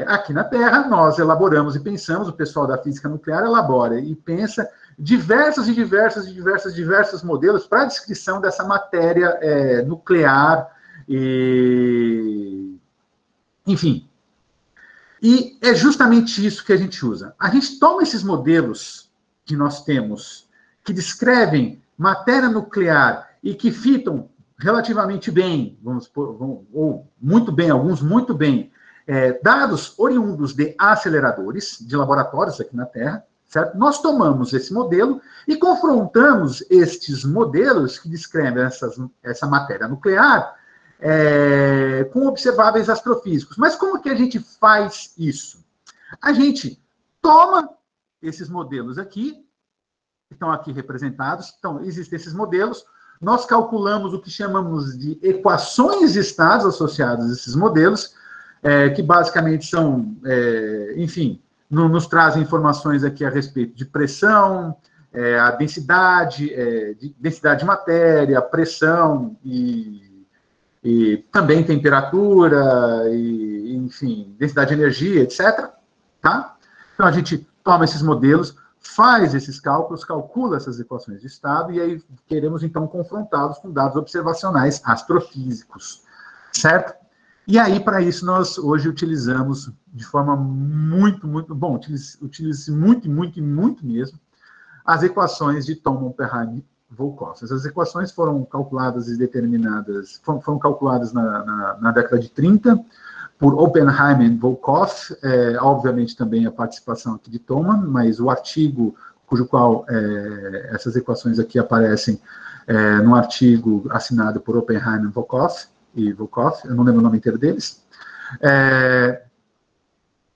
Speaker 2: aqui na Terra, nós elaboramos e pensamos, o pessoal da física nuclear elabora e pensa diversos modelos para a descrição dessa matéria nuclear, enfim. E é justamente isso que a gente usa. A gente toma esses modelos que nós temos, que descrevem matéria nuclear e que fitam relativamente bem, ou muito bem, alguns muito bem, dados oriundos de aceleradores, de laboratórios aqui na Terra, certo? Nós tomamos esse modelo e confrontamos estes modelos que descrevem essa matéria nuclear com observáveis astrofísicos. Mas como que a gente faz isso? A gente toma esses modelos aqui, que estão aqui representados. Então, existem esses modelos, nós calculamos o que chamamos de equações de estados associadas a esses modelos, que basicamente são, enfim, nos trazem informações aqui a respeito de pressão, a densidade de matéria, pressão e também temperatura, e, enfim, densidade de energia, etc. Tá? Então, a gente toma esses modelos, faz esses cálculos, calcula essas equações de estado, e aí queremos, então, confrontá-los com dados observacionais astrofísicos, certo? E aí, para isso, nós hoje utilizamos de forma muito mesmo, as equações de Thom, Oppenheim-Volkoff. Essas equações foram calculadas e determinadas, foram calculadas na década de 30, por Oppenheim e Volkoff, obviamente também a participação aqui de Thoma, mas o artigo cujo qual essas equações aqui aparecem num artigo assinado por Oppenheim e Volkoff, eu não lembro o nome inteiro deles.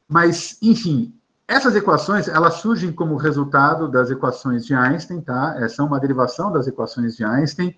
Speaker 2: Mas, enfim, essas equações, elas surgem como resultado das equações de Einstein, tá? São uma derivação das equações de Einstein,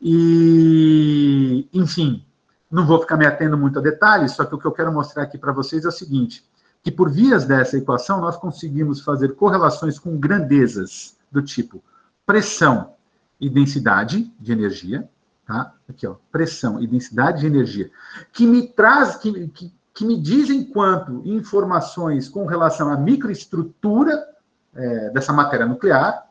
Speaker 2: e, enfim, não vou ficar me atendo muito a detalhes, só que o que eu quero mostrar aqui para vocês é o seguinte, que por vias dessa equação, nós conseguimos fazer correlações com grandezas do tipo pressão e densidade de energia, tá? Aqui, ó, pressão e densidade de energia, que me dizem quanto informações com relação à microestrutura dessa matéria nuclear.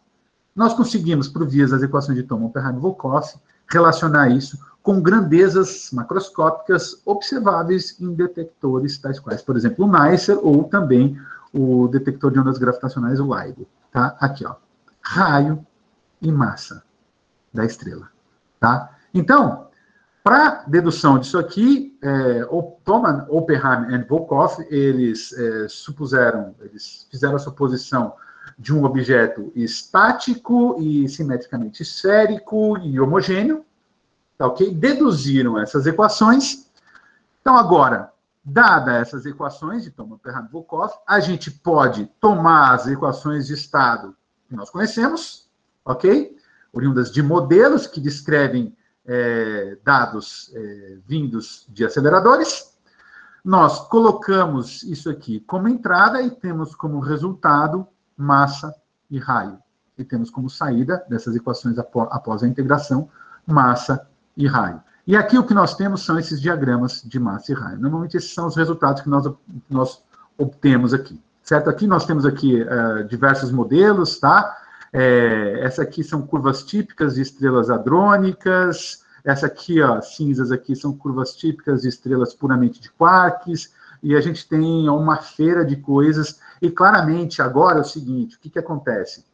Speaker 2: Nós conseguimos, por vias das equações de Thom, Oppenheim e Volkoff, relacionar isso com grandezas macroscópicas observáveis em detectores tais quais, por exemplo, o NICER ou também o detector de ondas gravitacionais, o LIGO. Tá? Aqui, ó, raio e massa da estrela. Tá? Então, para dedução disso aqui, Thom, Oppenheim e Volkoff, eles fizeram a suposição de um objeto estático e simetricamente esférico e homogêneo, tá, ok? Deduziram essas equações. Então, agora, dadas essas equações de Thom, Oppenheim e Volkoff, a gente pode tomar as equações de estado que nós conhecemos, ok? Oriundas de modelos que descrevem dados vindos de aceleradores. Nós colocamos isso aqui como entrada e temos como resultado massa e raio. E temos como saída dessas equações após a integração, massa e raio. E aqui o que nós temos são esses diagramas de massa e raio. Normalmente esses são os resultados que nós obtemos aqui. Certo? Aqui nós temos aqui diversos modelos, tá? Essa aqui são curvas típicas de estrelas hadrônicas. Essa aqui, ó, cinzas aqui, são curvas típicas de estrelas puramente de quarks. E a gente tem uma feira de coisas. E claramente agora é o seguinte, o que acontece?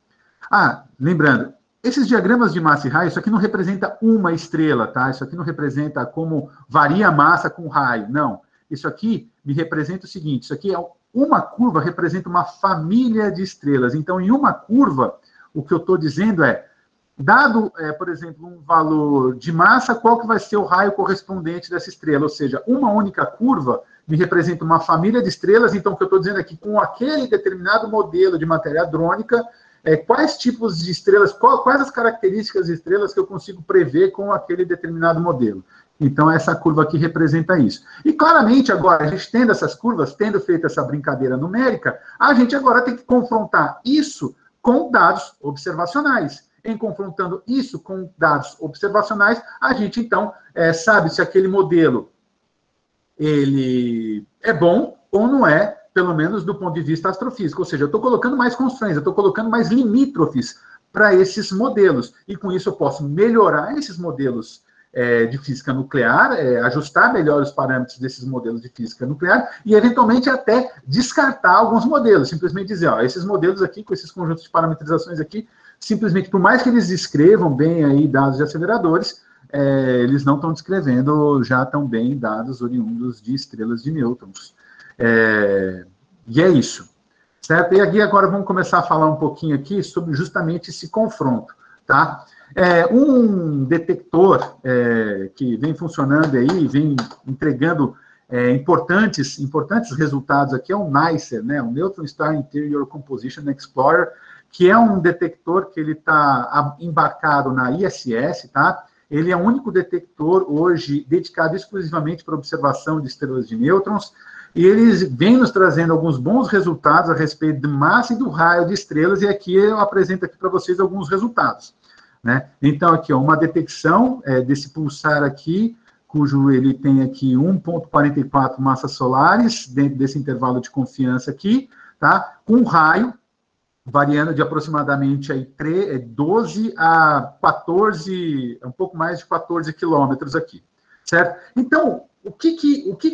Speaker 2: Lembrando, esses diagramas de massa e raio, isso aqui não representa uma estrela, tá? Isso aqui não representa como varia a massa com raio, não. isso aqui me representa o seguinte, isso aqui é uma curva, representa uma família de estrelas. Então, em uma curva, o que eu estou dizendo é, dado, por exemplo, um valor de massa, qual que vai ser o raio correspondente dessa estrela? Ou seja, uma única curva me representa uma família de estrelas, então o que eu estou dizendo aqui, com aquele determinado modelo de matéria hadrônica, quais tipos de estrelas, quais as características de estrelas que eu consigo prever com aquele determinado modelo. Então, essa curva aqui representa isso. E, claramente, agora, a gente tendo essas curvas, tendo feito essa brincadeira numérica, a gente agora tem que confrontar isso com dados observacionais. Em confrontando isso com dados observacionais, a gente, então, sabe se aquele modelo ele é bom ou não é, pelo menos do ponto de vista astrofísico. Ou seja, eu estou colocando mais constraints, eu estou colocando mais limítrofes para esses modelos. E, com isso, eu posso melhorar esses modelos de física nuclear, ajustar melhor os parâmetros desses modelos de física nuclear e, eventualmente, até descartar alguns modelos. Simplesmente dizer, ó, esses modelos aqui, com esses conjuntos de parametrizações aqui, simplesmente, por mais que eles descrevam bem aí dados de aceleradores, eles não estão descrevendo já tão bem dados oriundos de estrelas de nêutrons. E é isso, certo? E aqui agora vamos começar a falar um pouquinho aqui sobre justamente esse confronto, tá? Um detector que vem funcionando aí, vem entregando importantes resultados aqui é o NiSER, né? O Neutron Star Interior Composition Explorer, que é um detector que ele está embarcado na ISS, tá? Ele é o único detector hoje dedicado exclusivamente para observação de estrelas de nêutrons, e eles vêm nos trazendo alguns bons resultados a respeito de massa e do raio de estrelas, e aqui eu apresento aqui para vocês alguns resultados, né? Então, aqui, ó, uma detecção desse pulsar aqui, cujo ele tem aqui 1,44 massas solares, dentro desse intervalo de confiança aqui, tá? Com um raio variando de aproximadamente aí 12 a 14, um pouco mais de 14 quilômetros aqui, certo? Então, o que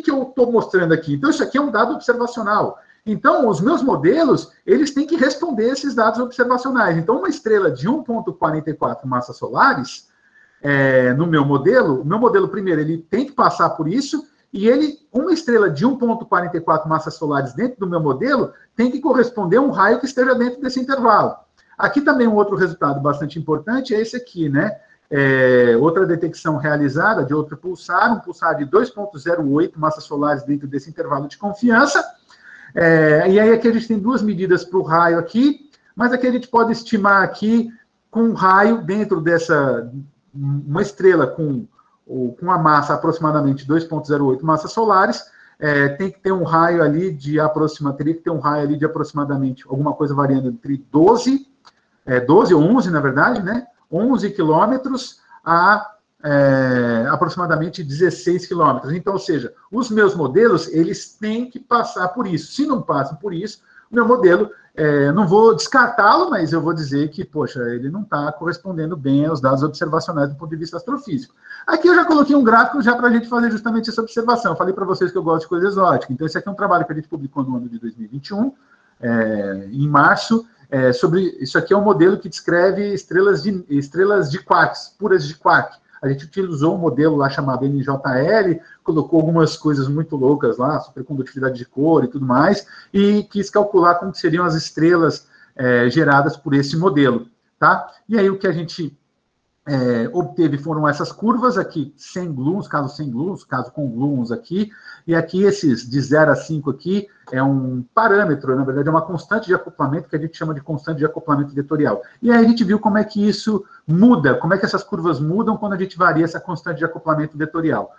Speaker 2: eu estou mostrando aqui? Então, isso aqui é um dado observacional. Então, os meus modelos, eles têm que responder esses dados observacionais. Então, uma estrela de 1,44 massas solares, no meu modelo, o meu modelo, primeiro, ele tem que passar por isso, e uma estrela de 1,44 massas solares dentro do meu modelo tem que corresponder a um raio que esteja dentro desse intervalo. Aqui também um outro resultado bastante importante é esse aqui, né? Outra detecção realizada de outro pulsar, um pulsar de 2,08 massas solares dentro desse intervalo de confiança. E aí aqui a gente tem duas medidas para o raio aqui, mas aqui a gente pode estimar aqui com um raio dentro dessa, uma estrela com a massa aproximadamente 2,08 massas solares, tem que ter um raio ali de aproximadamente, alguma coisa variando entre 12 ou 11, na verdade, né? 11 quilômetros a aproximadamente 16 quilômetros. Então, ou seja, os meus modelos, eles têm que passar por isso. Se não passam por isso, o meu modelo, não vou descartá-lo, mas eu vou dizer que, poxa, ele não está correspondendo bem aos dados observacionais do ponto de vista astrofísico. Aqui eu já coloquei um gráfico já para a gente fazer justamente essa observação. Eu falei para vocês que eu gosto de coisa exótica. Então, esse aqui é um trabalho que a gente publicou no ano de 2021, em março. Isso aqui é um modelo que descreve estrelas de quarks, puras de quark. A gente utilizou um modelo lá chamado NJL, colocou algumas coisas muito loucas lá, supercondutividade de cor e tudo mais, e quis calcular como seriam as estrelas geradas por esse modelo, tá? E aí o que a gente obteve foram essas curvas aqui, sem gluons, caso com gluons aqui, e aqui esses de 0 a 5 aqui é um parâmetro, na verdade é uma constante de acoplamento, que a gente chama de constante de acoplamento vetorial. E aí a gente viu como é que isso muda, como é que essas curvas mudam quando a gente varia essa constante de acoplamento vetorial.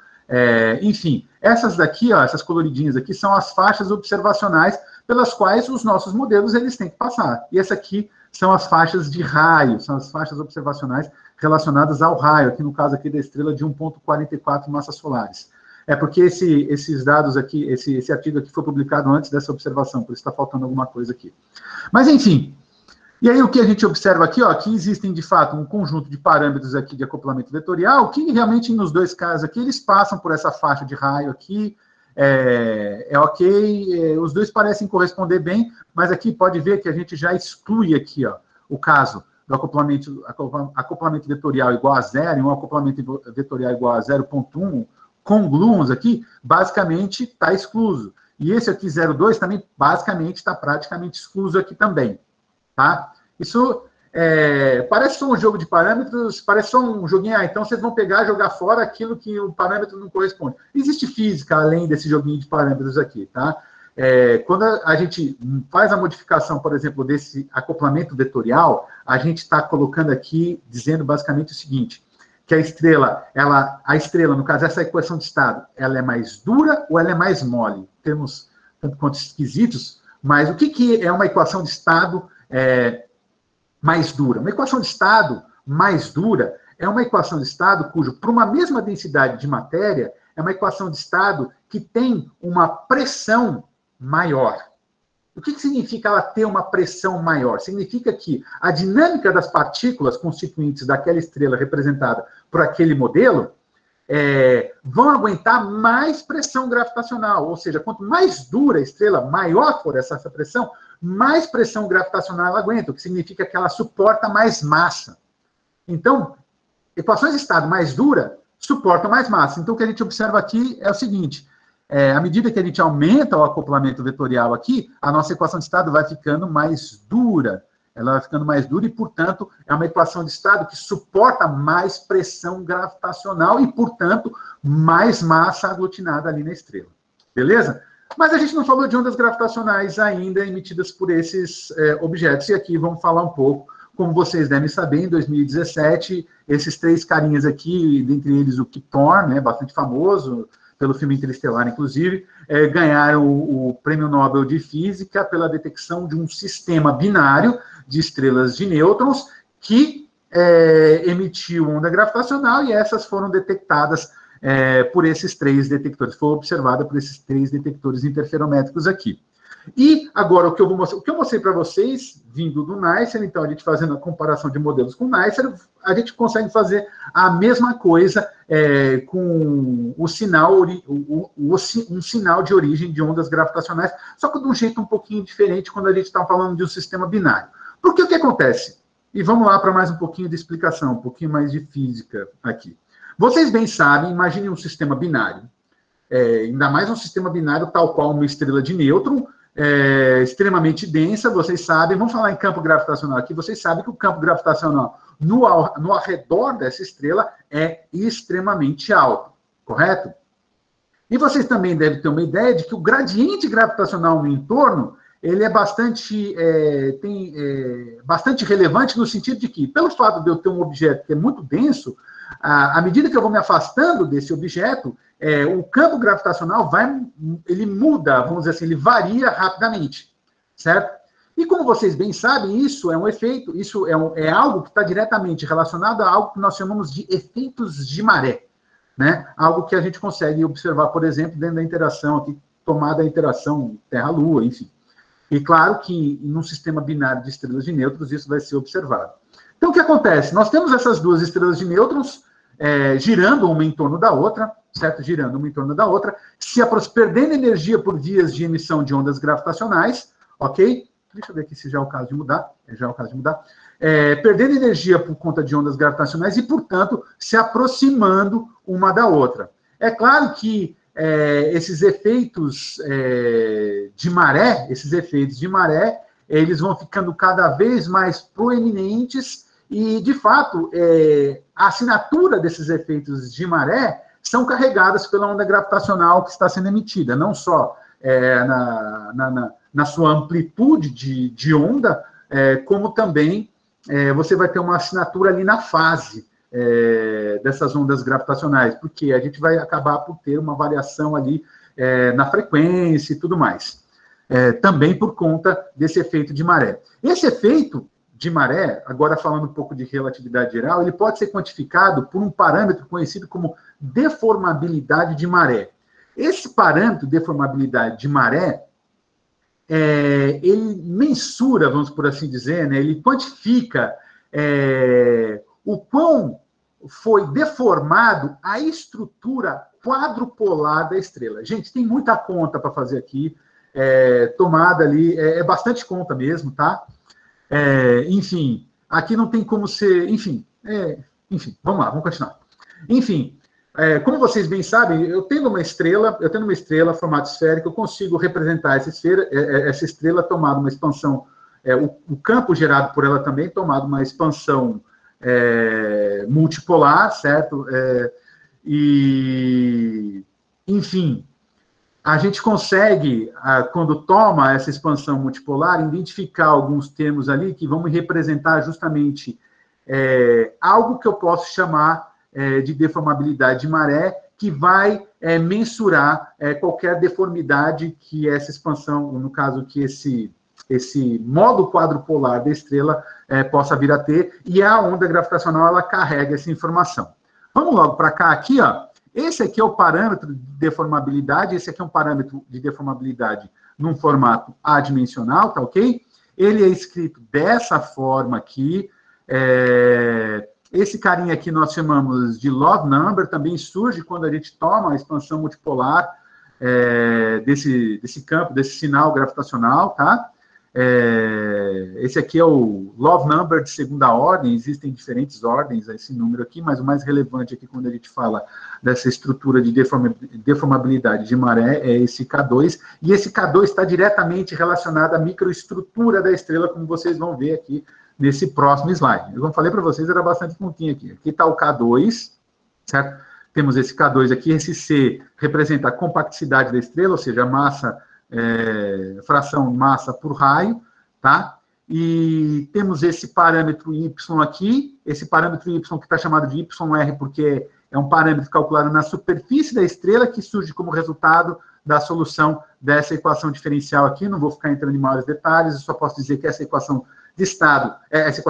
Speaker 2: Enfim, essas daqui, ó, essas coloridinhas aqui, são as faixas observacionais pelas quais os nossos modelos eles têm que passar. E essa aqui são as faixas de raio, são as faixas observacionais relacionadas ao raio, aqui no caso aqui da estrela de 1,44 massas solares. Porque esses dados aqui, esse artigo aqui foi publicado antes dessa observação, por isso está faltando alguma coisa aqui. Mas, enfim, e aí o que a gente observa aqui, ó, que existem, de fato, um conjunto de parâmetros aqui de acoplamento vetorial, que realmente, nos dois casos aqui, eles passam por essa faixa de raio aqui, ok, os dois parecem corresponder bem, mas aqui pode ver que a gente já exclui aqui, ó, o caso do acoplamento vetorial igual a 0 e um acoplamento vetorial igual a 0,1, com gluons aqui, basicamente está excluso. E esse aqui, 0,2, também, basicamente, está praticamente excluso aqui também. Tá? Isso parece só um jogo de parâmetros, parece só um joguinho, então vocês vão pegar e jogar fora aquilo que o parâmetro não corresponde. Existe física além desse joguinho de parâmetros aqui, tá? Quando a gente faz a modificação, por exemplo, desse acoplamento vetorial, a gente está colocando aqui, dizendo basicamente o seguinte, que a estrela, no caso, essa equação de estado, ela é mais dura ou ela é mais mole? Temos tanto quanto esquisitos, mas o que é uma equação de estado mais dura? Uma equação de estado mais dura é uma equação de estado cujo, para uma mesma densidade de matéria, é uma equação de estado que tem uma pressão maior. O que significa ela ter uma pressão maior? Significa que a dinâmica das partículas constituintes daquela estrela representada por aquele modelo vão aguentar mais pressão gravitacional. Ou seja, quanto mais dura a estrela, maior for essa pressão, mais pressão gravitacional ela aguenta, o que significa que ela suporta mais massa. Então, equações de estado mais dura suportam mais massa. Então, o que a gente observa aqui é o seguinte: à medida que a gente aumenta o acoplamento vetorial aqui, a nossa equação de estado vai ficando mais dura. Ela vai ficando mais dura e, portanto, é uma equação de estado que suporta mais pressão gravitacional e, portanto, mais massa aglutinada ali na estrela. Beleza? Mas a gente não falou de ondas gravitacionais ainda emitidas por esses objetos. E aqui vamos falar um pouco. Como vocês devem saber, em 2017, esses três carinhas aqui, dentre eles o Kip Thorne, bastante famoso, pelo filme Interestelar, inclusive, ganharam o Prêmio Nobel de Física pela detecção de um sistema binário de estrelas de nêutrons que emitiu onda gravitacional, e essas foram detectadas por esses três detectores, foi observada por esses três detectores interferométricos aqui. E agora, o que eu mostrei para vocês, vindo do NICER, então a gente fazendo a comparação de modelos com o NICER, a gente consegue fazer a mesma coisa com o sinal, um sinal de origem de ondas gravitacionais, só que de um jeito um pouquinho diferente quando a gente está falando de um sistema binário. Porque o que acontece? E vamos lá para mais um pouquinho de explicação, um pouquinho mais de física aqui. Vocês bem sabem, imaginem um sistema binário, ainda mais um sistema binário tal qual uma estrela de nêutron, extremamente densa, vocês sabem, vamos falar em campo gravitacional aqui, vocês sabem que o campo gravitacional no arredor dessa estrela é extremamente alto, correto? E vocês também devem ter uma ideia de que o gradiente gravitacional no entorno, ele é bastante relevante no sentido de que, pelo fato de eu ter um objeto que é muito denso, à medida que eu vou me afastando desse objeto, o campo gravitacional ele muda, vamos dizer assim, ele varia rapidamente, certo? E como vocês bem sabem, isso é um efeito, isso é algo que está diretamente relacionado a algo que nós chamamos de efeitos de maré, né? Algo que a gente consegue observar, por exemplo, dentro da interação aqui, tomada a interação Terra-Lua, enfim. E claro que num sistema binário de estrelas de nêutrons isso vai ser observado. Então, o que acontece? Nós temos essas duas estrelas de nêutrons girando uma em torno da outra, certo? Girando uma em torno da outra, perdendo energia por vias de emissão de ondas gravitacionais, ok? Deixa eu ver aqui se já é o caso de mudar. Já é o caso de mudar. Perdendo energia por conta de ondas gravitacionais e, portanto, se aproximando uma da outra. É claro que esses efeitos de maré, eles vão ficando cada vez mais proeminentes e, de fato, a assinatura desses efeitos de maré são carregadas pela onda gravitacional que está sendo emitida, não só na sua amplitude de onda, como também você vai ter uma assinatura ali na fase dessas ondas gravitacionais, porque a gente vai acabar por ter uma variação ali na frequência e tudo mais. Também por conta desse efeito de maré. Esse efeito de maré, agora falando um pouco de relatividade geral, ele pode ser quantificado por um parâmetro conhecido como deformabilidade de maré. Esse parâmetro, deformabilidade de maré, ele mensura, vamos por assim dizer, né, ele quantifica o quão foi deformado a estrutura quadrupolar da estrela. Gente, tem muita conta para fazer aqui, tomada ali, bastante conta mesmo, tá? Enfim, aqui não tem como ser... Enfim, vamos lá, vamos continuar. Enfim, Como vocês bem sabem, eu tendo uma estrela formato esférico, eu consigo representar essa estrela tomada uma expansão, o campo gerado por ela também tomado uma expansão multipolar, certo? Enfim, a gente consegue, quando toma essa expansão multipolar, identificar alguns termos ali que vão me representar justamente algo que eu posso chamar de deformabilidade de maré, que vai mensurar qualquer deformidade que essa expansão, no caso que esse modo quadrupolar da estrela possa vir a ter, e a onda gravitacional ela carrega essa informação. Vamos logo para cá aqui, ó. Esse aqui é o parâmetro de deformabilidade, esse aqui é um parâmetro de deformabilidade num formato adimensional, tá ok? Ele é escrito dessa forma aqui. Esse carinha aqui nós chamamos de log number, também surge quando a gente toma a expansão multipolar desse campo, desse sinal gravitacional, tá? Esse aqui é o log number de segunda ordem, existem diferentes ordens a esse número aqui, mas o mais relevante aqui quando a gente fala dessa estrutura de deformabilidade de maré é esse K2, e esse K2 está diretamente relacionado à microestrutura da estrela, como vocês vão ver aqui nesse próximo slide. Eu falei para vocês, era bastante pontinho aqui. Aqui está o K2, certo? Temos esse K2 aqui, esse C representa a compacticidade da estrela, ou seja, a massa, fração massa por raio, tá? E temos esse parâmetro Y aqui, esse parâmetro Y que está chamado de YR, porque é um parâmetro calculado na superfície da estrela, que surge como resultado da solução dessa equação diferencial aqui. Não vou ficar entrando em maiores detalhes, eu só posso dizer que essa equação de estado, essa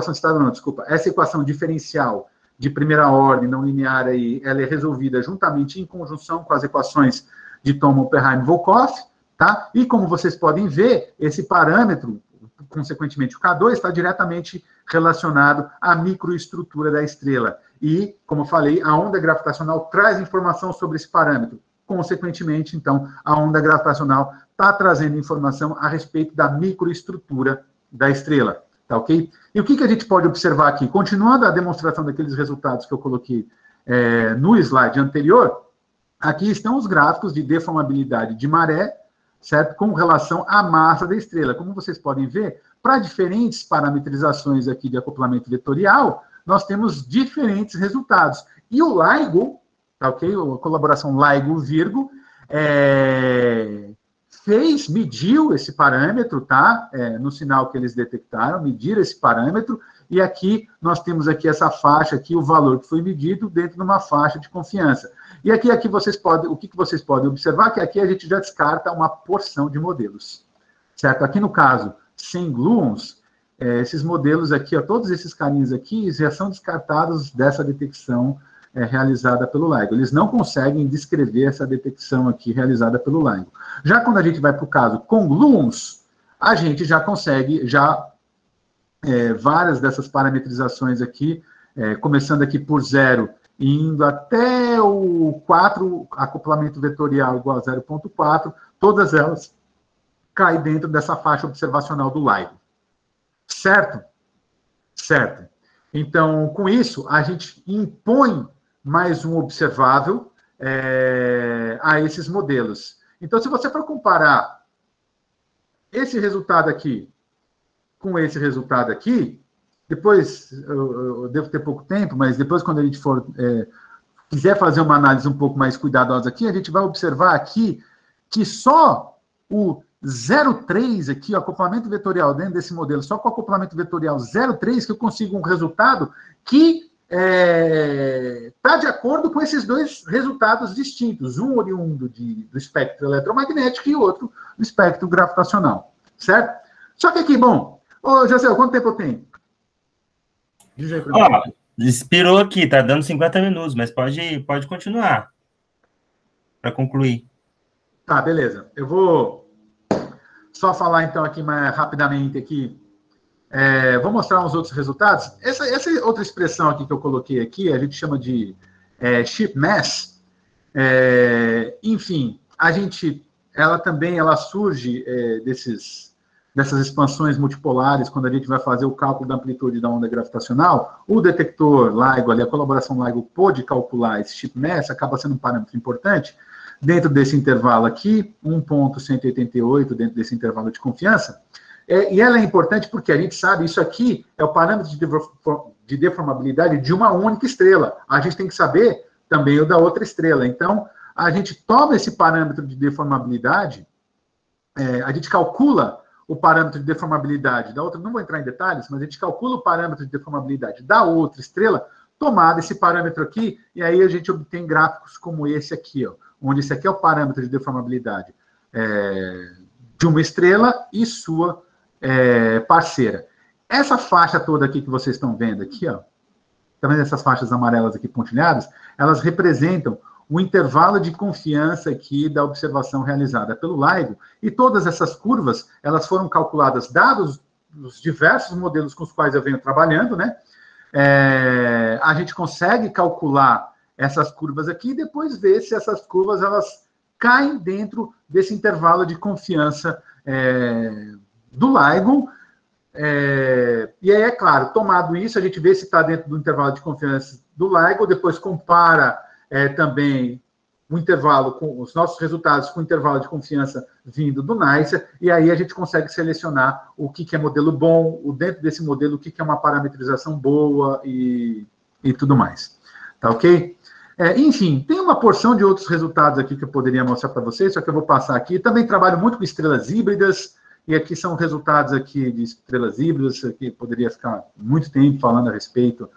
Speaker 2: equação diferencial de primeira ordem não linear aí, ela é resolvida juntamente em conjunção com as equações de Thom, Oppenheim e Volkoff, tá? E como vocês podem ver, esse parâmetro, consequentemente o K2, está diretamente relacionado à microestrutura da estrela. E, como eu falei, a onda gravitacional traz informação sobre esse parâmetro. Consequentemente, então, a onda gravitacional está trazendo informação a respeito da microestrutura da estrela. Tá ok? E o que a gente pode observar aqui? Continuando a demonstração daqueles resultados que eu coloquei no slide anterior, aqui estão os gráficos de deformabilidade de maré, certo? Com relação à massa da estrela. Como vocês podem ver, para diferentes parametrizações aqui de acoplamento vetorial, nós temos diferentes resultados. E o LIGO, tá ok? A colaboração LIGO-Virgo, mediu esse parâmetro, tá? No sinal que eles detectaram, mediram esse parâmetro, e aqui nós temos aqui essa faixa aqui, o valor que foi medido dentro de uma faixa de confiança. E aqui vocês podem, o que vocês podem observar, que aqui a gente já descarta uma porção de modelos, certo? Aqui no caso, sem gluons, esses modelos aqui, ó, todos esses carinhos aqui, já são descartados dessa detecção realizada pelo LIGO. Eles não conseguem descrever essa detecção aqui realizada pelo LIGO. Já quando a gente vai para o caso com gluons, a gente já consegue, várias dessas parametrizações aqui, começando aqui por 0, indo até o 4, acoplamento vetorial igual a 0,4, todas elas caem dentro dessa faixa observacional do LIGO. Certo? Certo. Então, com isso, a gente impõe mais um observável a esses modelos. Então, se você for comparar esse resultado aqui com esse resultado aqui, depois, eu devo ter pouco tempo, mas depois, quando a gente quiser fazer uma análise um pouco mais cuidadosa aqui, a gente vai observar aqui que só o 0,3 aqui, o acoplamento vetorial dentro desse modelo, só com o acoplamento vetorial 0,3 que eu consigo um resultado que está de acordo com esses dois resultados distintos, um oriundo do espectro eletromagnético e outro do espectro gravitacional, certo? Só que aqui, bom, José, quanto tempo eu tenho?
Speaker 1: Diz aí pra mim. Expirou aqui, tá dando 50 minutos, mas pode continuar para concluir.
Speaker 2: Tá, beleza. Eu vou só falar, então, aqui mais rapidamente aqui. Vou mostrar uns outros resultados. Essa outra expressão aqui que eu coloquei aqui, a gente chama de ship mass. Enfim, ela surge dessas expansões multipolares, quando a gente vai fazer o cálculo da amplitude da onda gravitacional, o detector LIGO, ali, a colaboração LIGO pôde calcular esse chip mass, acaba sendo um parâmetro importante, dentro desse intervalo aqui, 1.188, dentro desse intervalo de confiança, e ela é importante porque a gente sabe, isso aqui é o parâmetro de deformabilidade de uma única estrela. A gente tem que saber também o da outra estrela. Então, a gente toma esse parâmetro de deformabilidade, a gente calcula o parâmetro de deformabilidade da outra, não vou entrar em detalhes, mas a gente calcula o parâmetro de deformabilidade da outra estrela, tomado esse parâmetro aqui, e aí a gente obtém gráficos como esse aqui, ó, onde esse aqui é o parâmetro de deformabilidade de uma estrela e sua parceira. Essa faixa toda aqui que vocês estão vendo aqui, ó, tá vendo essas faixas amarelas aqui pontilhadas? Elas representam o intervalo de confiança aqui da observação realizada pelo LIGO, e todas essas curvas, elas foram calculadas, dados os diversos modelos com os quais eu venho trabalhando, né? A gente consegue calcular essas curvas aqui e depois ver se essas curvas, elas caem dentro desse intervalo de confiança do LIGO. E aí, é claro, tomado isso, a gente vê se está dentro do intervalo de confiança do LIGO, depois compara também o intervalo com os nossos resultados com o intervalo de confiança vindo do NICE, e aí a gente consegue selecionar o que é modelo bom, dentro desse modelo, o que é uma parametrização boa e tudo mais. Tá ok? Enfim, tem uma porção de outros resultados aqui que eu poderia mostrar para vocês, só que eu vou passar aqui. Também trabalho muito com estrelas híbridas, e aqui são resultados aqui de estrelas híbridas, aqui poderia ficar muito tempo falando a respeito.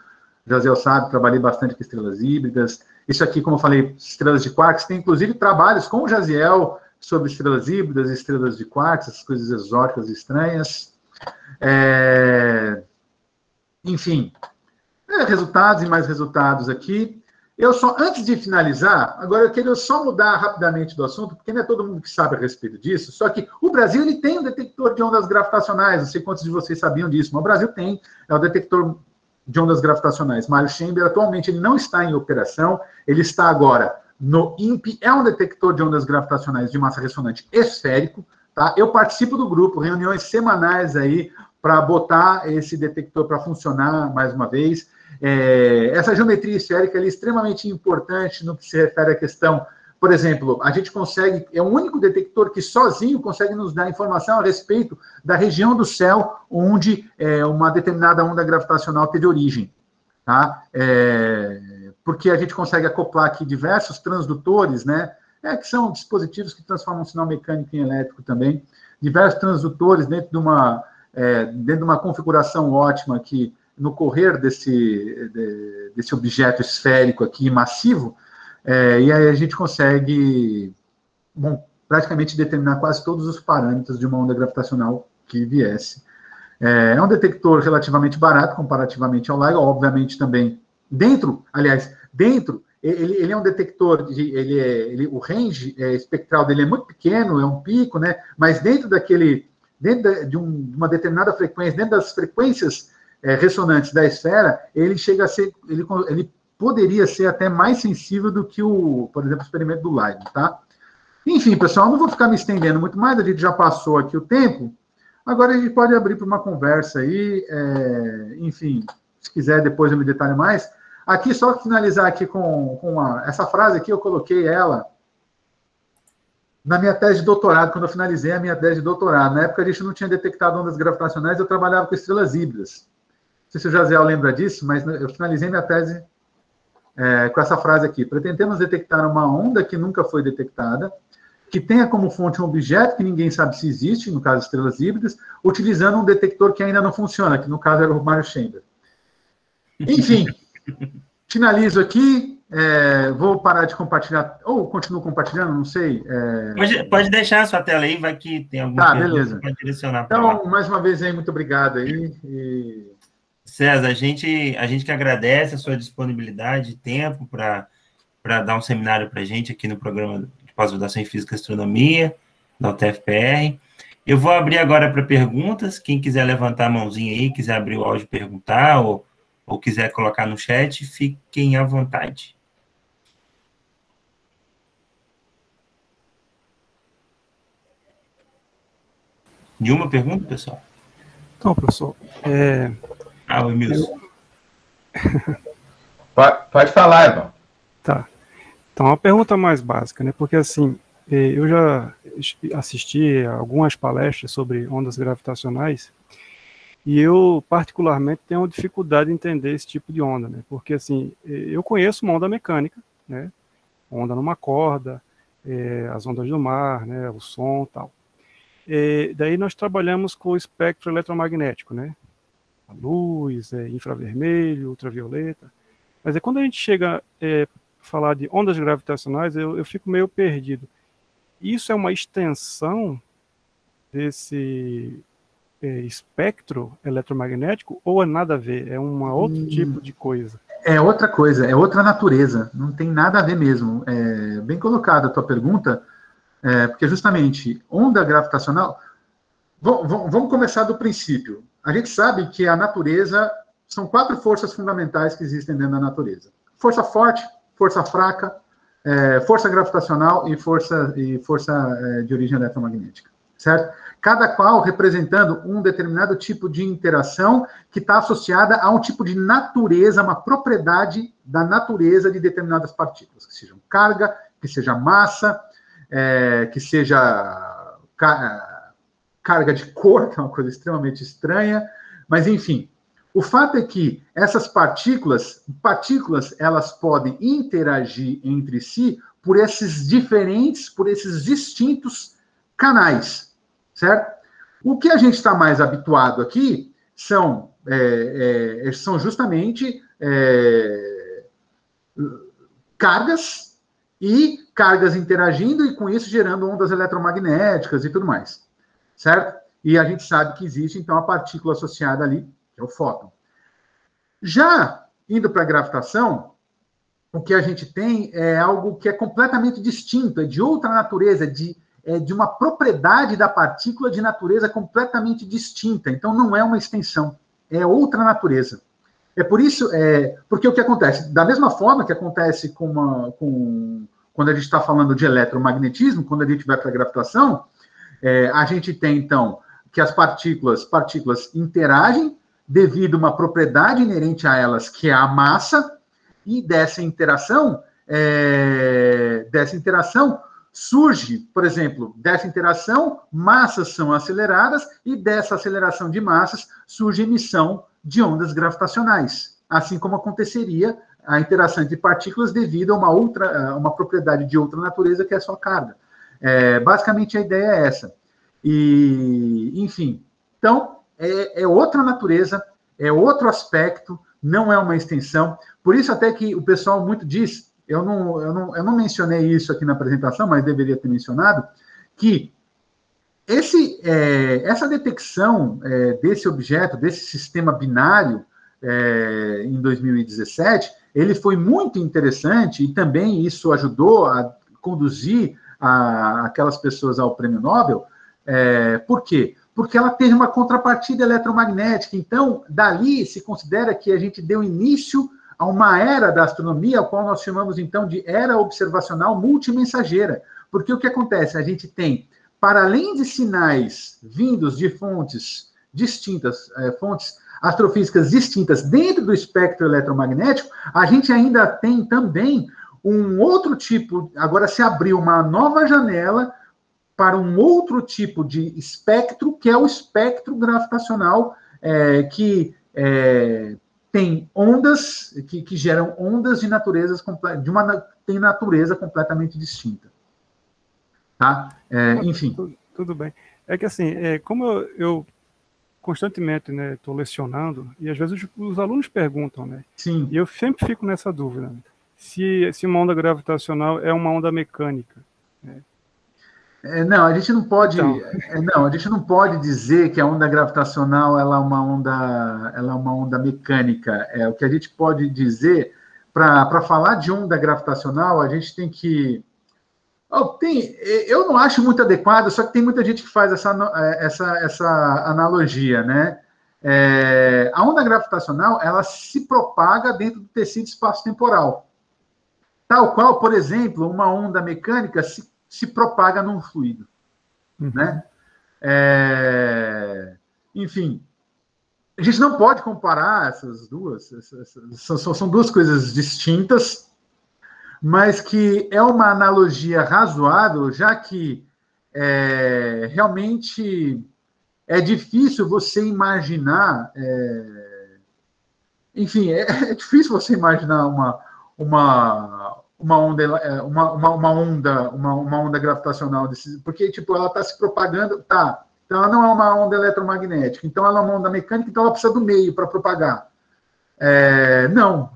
Speaker 2: Jaziel sabe, trabalhei bastante com estrelas híbridas. Isso aqui, como eu falei, estrelas de quarks, tem inclusive trabalhos com o Jaziel sobre estrelas híbridas, estrelas de quarks, essas coisas exóticas e estranhas. Enfim, resultados e mais resultados aqui. Eu só, antes de finalizar, agora eu queria só mudar rapidamente do assunto, porque não é todo mundo que sabe a respeito disso, só que o Brasil ele tem um detector de ondas gravitacionais, não sei quantos de vocês sabiam disso, mas o Brasil tem, é o detector de ondas gravitacionais. Mário Chamber, atualmente, ele não está em operação, ele está agora no INPE, é um detector de ondas gravitacionais de massa ressonante esférico, tá? Eu participo do grupo, reuniões semanais aí, para botar esse detector para funcionar mais uma vez. Essa geometria esférica é extremamente importante no que se refere à questão, por exemplo, a gente consegue, é o único detector que sozinho consegue nos dar informação a respeito da região do céu onde uma determinada onda gravitacional teve origem, tá? Porque a gente consegue acoplar aqui diversos transdutores, né? Que são dispositivos que transformam o sinal mecânico em elétrico também, diversos transdutores dentro de uma configuração ótima aqui, no correr desse objeto esférico aqui, massivo, e aí a gente consegue, praticamente determinar quase todos os parâmetros de uma onda gravitacional que viesse. É um detector relativamente barato, comparativamente ao LIGO, obviamente também ele é um detector, o range espectral dele é muito pequeno, é um pico, né? Mas dentro de uma determinada frequência, dentro das frequências ressonantes da esfera, ele chega a ser, ele poderia ser até mais sensível do que por exemplo, o experimento do LIGO, tá? Enfim, pessoal, não vou ficar me estendendo muito mais, a gente já passou aqui o tempo, agora a gente pode abrir para uma conversa aí, enfim, se quiser depois eu me detalho mais. Aqui, só finalizar aqui com essa frase aqui, eu coloquei ela na minha tese de doutorado, quando eu finalizei a minha tese de doutorado. Na época a gente não tinha detectado ondas gravitacionais, eu trabalhava com estrelas híbridas. Não sei se o Jaziel lembra disso, mas eu finalizei minha tese com essa frase aqui. Pretendemos detectar uma onda que nunca foi detectada, que tenha como fonte um objeto que ninguém sabe se existe, no caso estrelas híbridas, utilizando um detector que ainda não funciona, que no caso era o Mário Chamber. Enfim, finalizo aqui, vou parar de compartilhar, ou continuo compartilhando, não sei.
Speaker 1: Pode deixar a sua tela aí, vai que tem alguma pergunta,
Speaker 2: beleza.
Speaker 1: Pode direcionar para lá.
Speaker 2: Então, mais uma vez aí, muito obrigado aí.
Speaker 1: César, a gente que agradece a sua disponibilidade de tempo para dar um seminário para a gente aqui no programa de pós-graduação em Física e Astronomia, da UTFPR. Eu vou abrir agora para perguntas, quem quiser levantar a mãozinha aí, quiser abrir o áudio e perguntar, ou quiser colocar no chat, fiquem à vontade. De uma pergunta, pessoal?
Speaker 3: Então, professor,
Speaker 1: Oi, Milson.
Speaker 2: Pode falar, Ivan.
Speaker 3: Tá. Então, uma pergunta mais básica, né? Porque, assim, eu já assisti a algumas palestras sobre ondas gravitacionais e eu, particularmente, tenho dificuldade em entender esse tipo de onda, né? Porque, assim, eu conheço uma onda mecânica, né? Onda numa corda, as ondas do mar, né? O som e tal. Daí nós trabalhamos com o espectro eletromagnético, né? A luz, infravermelho, ultravioleta. Mas quando a gente chega a falar de ondas gravitacionais, eu fico meio perdido. Isso é uma extensão desse espectro eletromagnético ou é nada a ver? É um outro tipo de coisa?
Speaker 2: É outra coisa, é outra natureza. Não tem nada a ver mesmo. Bem colocada a tua pergunta, porque justamente onda gravitacional... Vamos começar do princípio. A gente sabe que a natureza... São 4 forças fundamentais que existem dentro da natureza. Força forte, força fraca, força gravitacional e força de origem eletromagnética, certo? Cada qual representando um determinado tipo de interação que está associada a um tipo de natureza, uma propriedade da natureza de determinadas partículas, que sejam carga, que seja massa, que seja carga de cor, que é uma coisa extremamente estranha, mas enfim... O fato é que essas partículas, elas podem interagir entre si por esses distintos canais, certo? O que a gente está mais habituado aqui são justamente cargas interagindo e com isso gerando ondas eletromagnéticas e tudo mais, certo? E a gente sabe que existe, então, a partícula associada ali, que é o fóton. Já indo para a gravitação, o que a gente tem é algo que é completamente distinto, é de outra natureza, de uma propriedade da partícula de natureza completamente distinta. Então, não é uma extensão, é outra natureza. É por isso, porque o que acontece? Da mesma forma que acontece quando a gente está falando de eletromagnetismo, quando a gente vai para a gravitação, a gente tem, então, que as partículas interagem devido a uma propriedade inerente a elas, que é a massa, e dessa interação surge, por exemplo, dessa interação, massas são aceleradas, e dessa aceleração de massas surge emissão de ondas gravitacionais, assim como aconteceria a interação entre partículas devido a uma propriedade de outra natureza, que é a sua carga. Basicamente, a ideia é essa. E, enfim, então, é outra natureza, é outro aspecto, não é uma extensão. Por isso até que o pessoal muito diz, eu não mencionei isso aqui na apresentação, mas deveria ter mencionado, que essa detecção desse objeto, desse sistema binário, em 2017, ele foi muito interessante e também isso ajudou a conduzir aquelas pessoas ao Prêmio Nobel. Por quê? Porque ela teve uma contrapartida eletromagnética. Então, dali se considera que a gente deu início a uma era da astronomia, a qual nós chamamos, então, de era observacional multimensageira. Porque o que acontece? A gente tem, para além de sinais vindos de fontes distintas, fontes astrofísicas distintas dentro do espectro eletromagnético, a gente ainda tem também um outro tipo, agora se abriu uma nova janela para um outro tipo de espectro, que é o espectro gravitacional, que tem ondas, que geram ondas de natureza tem natureza completamente distinta. Tá? Enfim.
Speaker 3: Tudo bem. É que assim, como eu constantemente estou lecionando, e às vezes os alunos perguntam, né?
Speaker 2: Sim.
Speaker 3: E eu sempre fico nessa dúvida, né? Se uma onda gravitacional é uma onda mecânica, né?
Speaker 2: Não, a gente não pode.
Speaker 3: Então.
Speaker 2: A gente não pode dizer que a onda gravitacional ela é uma onda mecânica. O que a gente pode dizer para falar de onda gravitacional, a gente tem que. Eu não acho muito adequado, só que tem muita gente que faz essa analogia, né? A onda gravitacional ela se propaga dentro do tecido espaço-temporal, tal qual, por exemplo, uma onda mecânica se propaga num fluido, né? Enfim, a gente não pode comparar essas duas, são duas coisas distintas, mas que é uma analogia razoável, já que realmente é difícil você imaginar, enfim, é difícil você imaginar uma onda gravitacional, porque tipo, ela está se propagando, tá? Então ela não é uma onda eletromagnética, então ela é uma onda mecânica, então ela precisa do meio para propagar. Não,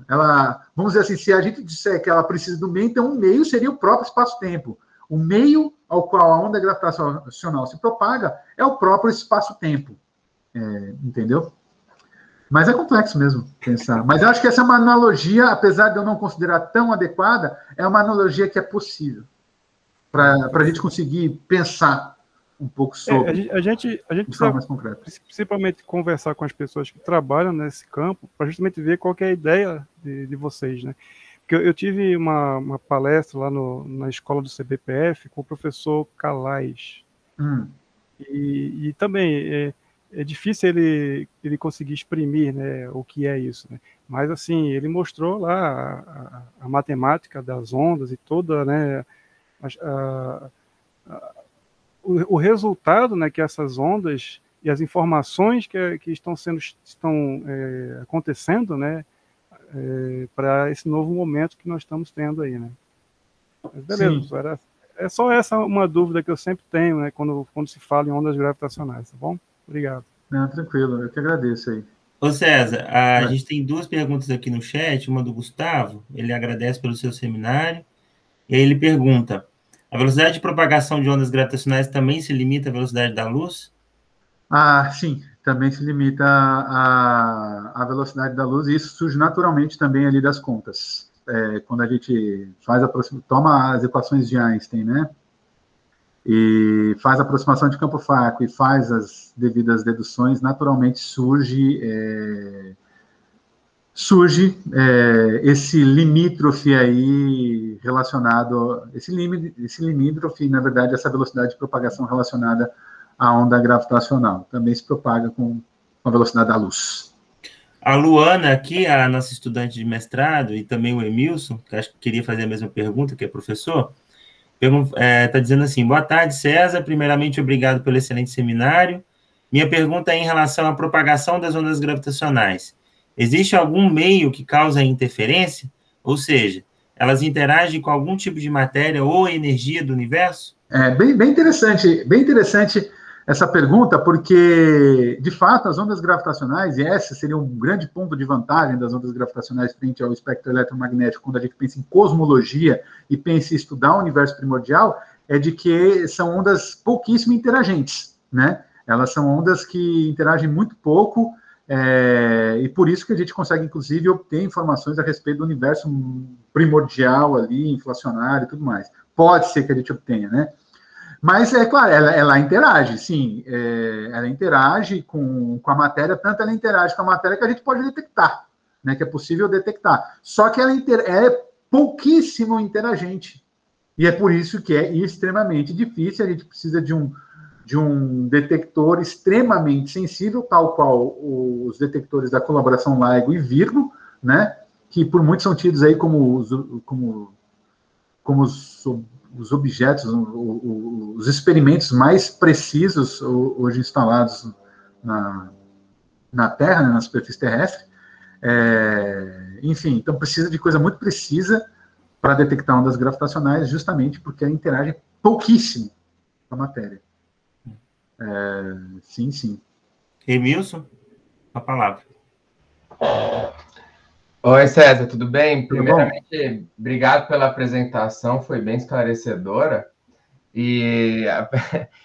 Speaker 2: vamos dizer assim, se a gente disser que ela precisa do meio, então o meio seria o próprio espaço-tempo. O meio ao qual a onda gravitacional se propaga é o próprio espaço-tempo. Entendeu? Mas é complexo mesmo pensar. Mas eu acho que essa é uma analogia, apesar de eu não considerar tão adequada, é uma analogia que é possível para a gente conseguir pensar um pouco sobre.
Speaker 3: A gente precisa mais principalmente conversar com as pessoas que trabalham nesse campo para justamente ver qual que é a ideia de vocês, né? Porque eu tive uma palestra lá na escola do CBPF com o professor Calais. E também é difícil ele conseguir exprimir, né, o que é isso, né? Mas assim, ele mostrou lá a matemática das ondas e toda, né, o resultado, né, que essas ondas e as informações que estão acontecendo, né, para esse novo momento que nós estamos tendo aí, né? Mas beleza, é só essa uma dúvida que eu sempre tenho, né, quando se fala em ondas gravitacionais, tá bom? Obrigado.
Speaker 2: Não, tranquilo, eu que agradeço aí.
Speaker 1: Ô César, a gente tem duas perguntas aqui no chat, uma do Gustavo, ele agradece pelo seu seminário, e aí ele pergunta: a velocidade de propagação de ondas gravitacionais também se limita à velocidade da luz?
Speaker 2: Sim, também se limita à velocidade da luz, e isso surge naturalmente também ali das contas. Quando a gente toma as equações de Einstein, né? E faz a aproximação de campo fraco e faz as devidas deduções, naturalmente surge esse limítrofe aí relacionado, esse limítrofe, na verdade, essa velocidade de propagação relacionada à onda gravitacional. Também se propaga com a velocidade da luz.
Speaker 1: A Luana aqui, a nossa estudante de mestrado, e também o Emilson, que acho que queria fazer a mesma pergunta, que é professor, está dizendo assim: boa tarde, César, primeiramente, obrigado pelo excelente seminário. Minha pergunta é em relação à propagação das ondas gravitacionais. Existe algum meio que causa interferência? Ou seja, elas interagem com algum tipo de matéria ou energia do universo?
Speaker 2: Bem interessante essa pergunta, porque, de fato, as ondas gravitacionais, e esse seria um grande ponto de vantagem das ondas gravitacionais frente ao espectro eletromagnético, quando a gente pensa em cosmologia e pensa em estudar o universo primordial, é de que são ondas pouquíssimo interagentes, né? Elas são ondas que interagem muito pouco, e por isso que a gente consegue, inclusive, obter informações a respeito do universo primordial ali, inflacionário e tudo mais. Pode ser que a gente obtenha, né? Mas, é claro, ela interage, sim. Ela interage com a matéria, tanto ela interage com a matéria que a gente pode detectar, né? Que é possível detectar. Só que ela é pouquíssimo interagente. E é por isso que é extremamente difícil. A gente precisa de um detector extremamente sensível, tal qual os detectores da colaboração LIGO e Virgo, né? Que por muitos são tidos aí como os objetos, os experimentos mais precisos hoje instalados na Terra, né, na superfície terrestre. Enfim, então precisa de coisa muito precisa para detectar ondas gravitacionais, justamente porque ela interage pouquíssimo com a matéria. Sim.
Speaker 1: Emilson, a palavra.
Speaker 4: Oi, César, tudo bem?
Speaker 2: Tudo
Speaker 4: Primeiramente,
Speaker 2: bom?
Speaker 4: Obrigado pela apresentação, foi bem esclarecedora. E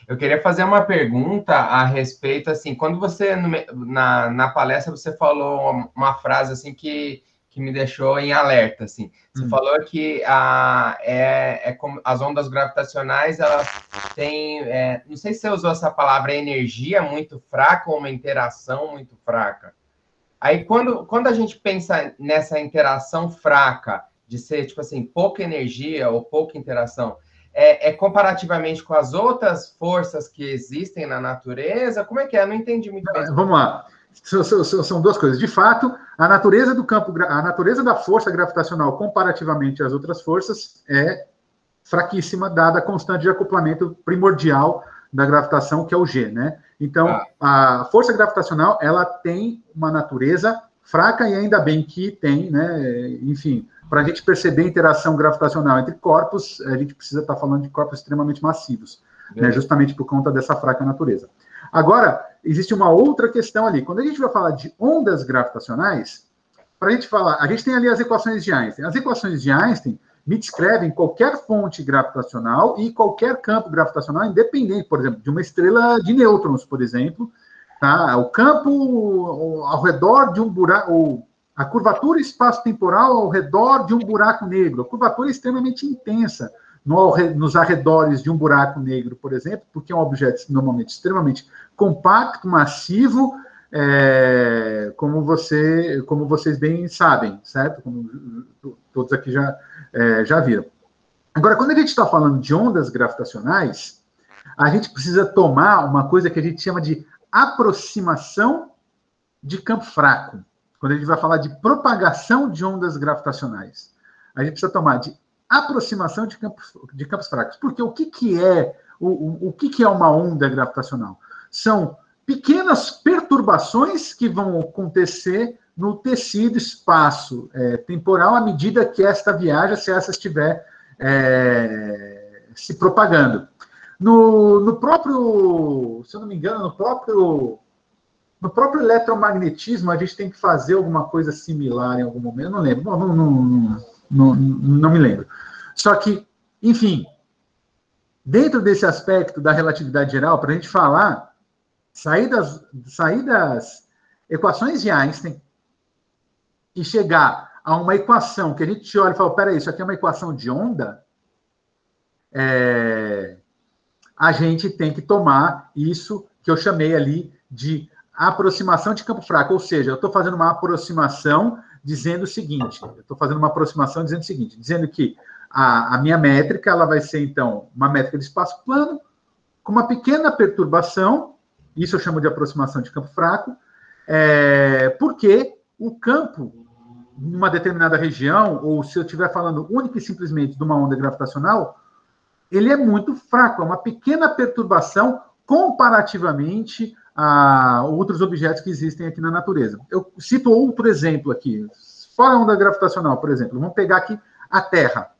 Speaker 4: eu queria fazer uma pergunta a respeito, assim, quando você, na palestra, você falou uma frase, assim, que me deixou em alerta, assim. Você falou que como as ondas gravitacionais, elas têm, não sei se você usou essa palavra, energia muito fraca ou uma interação muito fraca. Aí, quando a gente pensa nessa interação fraca, de ser, tipo assim, pouca energia ou pouca interação, comparativamente com as outras forças que existem na natureza? Como é que é? Eu não entendi muito bem.
Speaker 2: Vamos lá. São duas coisas. De fato, a natureza do campo, a natureza da força gravitacional comparativamente às outras forças é fraquíssima, dada a constante de acoplamento primordial da gravitação, que é o G, né? Então, a força gravitacional, ela tem uma natureza fraca, e ainda bem que tem, né? Enfim, para a gente perceber a interação gravitacional entre corpos, a gente precisa estar falando de corpos extremamente massivos, né? Justamente por conta dessa fraca natureza. Agora, existe uma outra questão ali. Quando a gente vai falar de ondas gravitacionais, para a gente falar, a gente tem ali as equações de Einstein. As equações de Einstein me descrevem qualquer fonte gravitacional e qualquer campo gravitacional independente, por exemplo, de uma estrela de nêutrons, por exemplo. Tá? O campo ao redor de um buraco, a curvatura espaço-temporal ao redor de um buraco negro. A curvatura é extremamente intensa nos arredores de um buraco negro, por exemplo, porque é um objeto normalmente extremamente compacto, massivo, como vocês bem sabem, certo? Como todos aqui já viram. Agora, quando a gente está falando de ondas gravitacionais, a gente precisa tomar uma coisa que a gente chama de aproximação de campo fraco. Quando a gente vai falar de propagação de ondas gravitacionais, a gente precisa tomar de aproximação de campos fracos. Porque o que é uma onda gravitacional? São pequenas perturbações que vão acontecer no tecido espaço temporal à medida que esta viaja, se essa estiver se propagando. No próprio, se eu não me engano, no próprio eletromagnetismo, a gente tem que fazer alguma coisa similar em algum momento. Eu não lembro, não me lembro. Só que, enfim, dentro desse aspecto da relatividade geral, para a gente falar, sair das equações de Einstein e chegar a uma equação que a gente olha e fala, peraí, isso aqui é uma equação de onda, a gente tem que tomar isso que eu chamei ali de aproximação de campo fraco, ou seja, eu estou fazendo uma aproximação dizendo o seguinte, dizendo que a minha métrica, ela vai ser, então, uma métrica de espaço plano, com uma pequena perturbação, isso eu chamo de aproximação de campo fraco, porque o campo, numa determinada região, ou se eu estiver falando única e simplesmente de uma onda gravitacional, ele é muito fraco, é uma pequena perturbação comparativamente a outros objetos que existem aqui na natureza. Eu cito outro exemplo aqui, fora a onda gravitacional, por exemplo, vamos pegar aqui a Terra.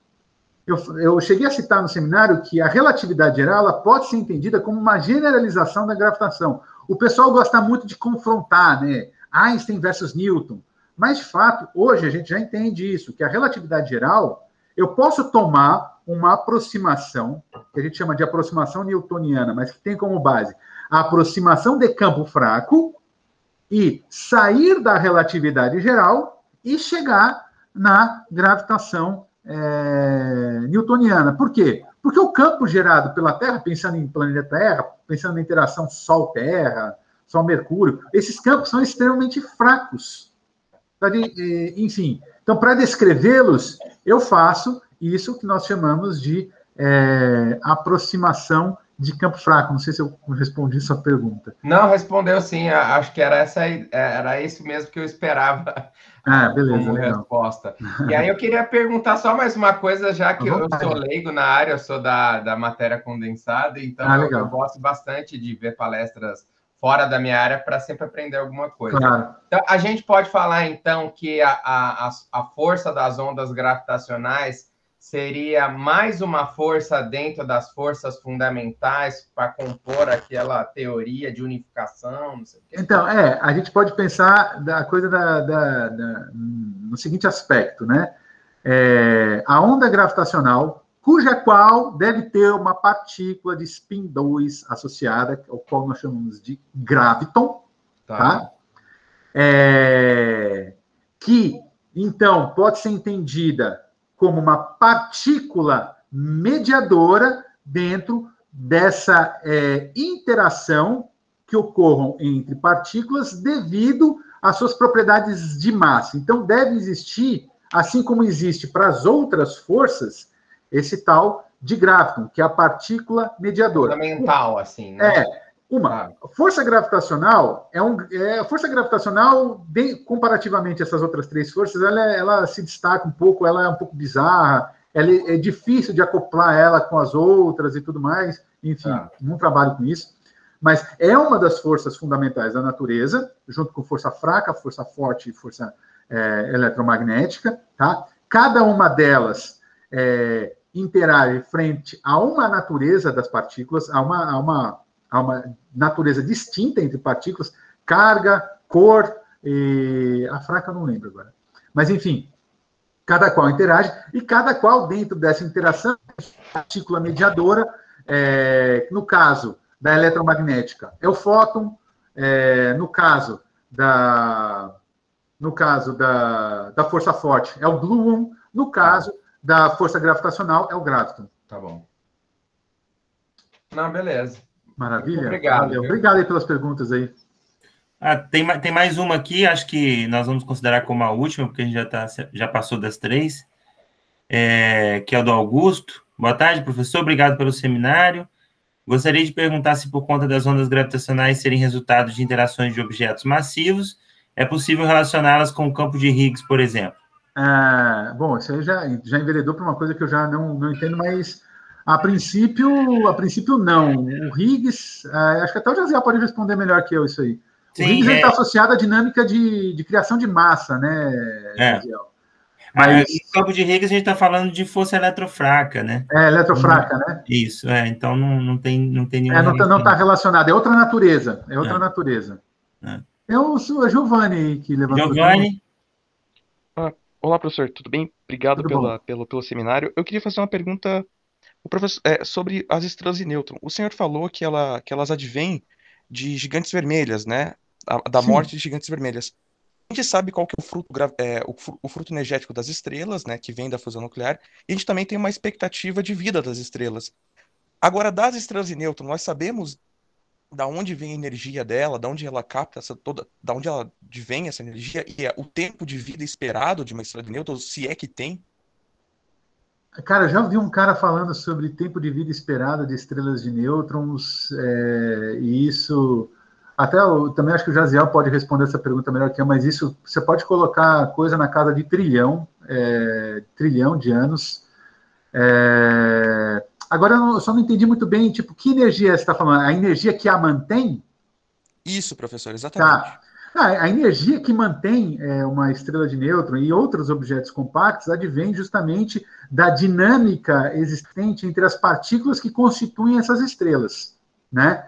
Speaker 2: Eu cheguei a citar no seminário que a relatividade geral ela pode ser entendida como uma generalização da gravitação. O pessoal gosta muito de confrontar, né? Einstein versus Newton. Mas, de fato, hoje a gente já entende isso, que a relatividade geral, eu posso tomar uma aproximação, que a gente chama de aproximação newtoniana, mas que tem como base a aproximação de campo fraco, e sair da relatividade geral e chegar na gravitação newtoniana. Por quê? Porque o campo gerado pela Terra, pensando em planeta Terra, pensando na interação Sol-Terra, Sol-Mercúrio, esses campos são extremamente fracos. Enfim, então, para descrevê-los, eu faço isso que nós chamamos de aproximação de campo fraco. Não sei se eu respondi sua pergunta.
Speaker 4: Não, respondeu sim. Acho que era isso mesmo que eu esperava
Speaker 2: beleza,
Speaker 4: como resposta. E aí eu queria perguntar só mais uma coisa, já que eu sou leigo na área, eu sou da matéria condensada, então eu gosto bastante de ver palestras fora da minha área para sempre aprender alguma coisa.
Speaker 2: Claro.
Speaker 4: Então, a gente pode falar, então, que a força das ondas gravitacionais seria mais uma força dentro das forças fundamentais para compor aquela teoria de unificação, não sei o quê.
Speaker 2: Então, a gente pode pensar da coisa no seguinte aspecto, né? A onda gravitacional, cuja qual deve ter uma partícula de spin 2 associada, ao qual nós chamamos de graviton, tá? Que, então, pode ser entendida como uma partícula mediadora dentro dessa interação que ocorram entre partículas devido às suas propriedades de massa. Então, deve existir, assim como existe para as outras forças, esse tal de graviton, que é a partícula mediadora.
Speaker 4: Fundamental, assim, né?
Speaker 2: Força gravitacional força gravitacional, comparativamente a essas outras três forças, ela se destaca um pouco, ela é um pouco bizarra, ela é difícil de acoplar ela com as outras e tudo mais, enfim, não trabalho com isso, mas é uma das forças fundamentais da natureza, junto com força fraca, força forte e força eletromagnética, tá? Cada uma delas interage frente a uma natureza das partículas, a uma natureza distinta entre partículas, carga, cor, e a fraca eu não lembro agora. Mas, enfim, cada qual interage, e cada qual, dentro dessa interação, partícula mediadora, no caso da eletromagnética, é o fóton, no caso da força forte, é o gluon, no caso da força gravitacional, é o graviton.
Speaker 4: Tá bom. Não, beleza.
Speaker 2: Maravilha.
Speaker 4: Muito obrigado.
Speaker 2: Obrigado aí pelas perguntas aí.
Speaker 1: Tem mais uma aqui, acho que nós vamos considerar como a última, porque a gente já passou das 3, que é o do Augusto. Boa tarde, professor. Obrigado pelo seminário. Gostaria de perguntar se, por conta das ondas gravitacionais serem resultado de interações de objetos massivos, é possível relacioná-las com o campo de Higgs, por exemplo?
Speaker 2: Bom, isso aí já enveredou para uma coisa que eu já não entendo, mas a princípio não. O Higgs, acho que até o Jaziel pode responder melhor que eu isso aí. O Higgs está associado à dinâmica de criação de massa, né, Jaziel?
Speaker 1: Mas no campo de Higgs a gente está falando de força eletrofraca, né?
Speaker 2: Eletrofraca, né?
Speaker 1: Isso, então não tem nenhuma
Speaker 2: não está relacionado, é outra natureza. É outra natureza. É o Giovanni que levantou.
Speaker 1: Giovanni?
Speaker 5: Olá, professor, tudo bem? Obrigado pelo seminário. Eu queria fazer uma pergunta professor, sobre as estrelas de nêutron. O senhor falou que elas advêm de gigantes vermelhas, né? Da morte de gigantes vermelhas. A gente sabe qual que é o fruto energético das estrelas, né? Que vem da fusão nuclear. E a gente também tem uma expectativa de vida das estrelas. Agora, das estrelas de nêutron, nós sabemos da onde vem a energia dela, da onde ela capta da onde ela vem essa energia, e o tempo de vida esperado de uma estrela de nêutron, se é que tem?
Speaker 2: Cara, eu já ouvi um cara falando sobre tempo de vida esperado de estrelas de nêutrons, e isso... Até também acho que o Jaziel pode responder essa pergunta melhor que eu, mas isso, você pode colocar coisa na casa de trilhão de anos. Agora, eu só não entendi muito bem, tipo, que energia você está falando? A energia que a mantém?
Speaker 5: Isso, professor, exatamente.
Speaker 2: Tá. A energia que mantém uma estrela de nêutron e outros objetos compactos advém justamente da dinâmica existente entre as partículas que constituem essas estrelas, né?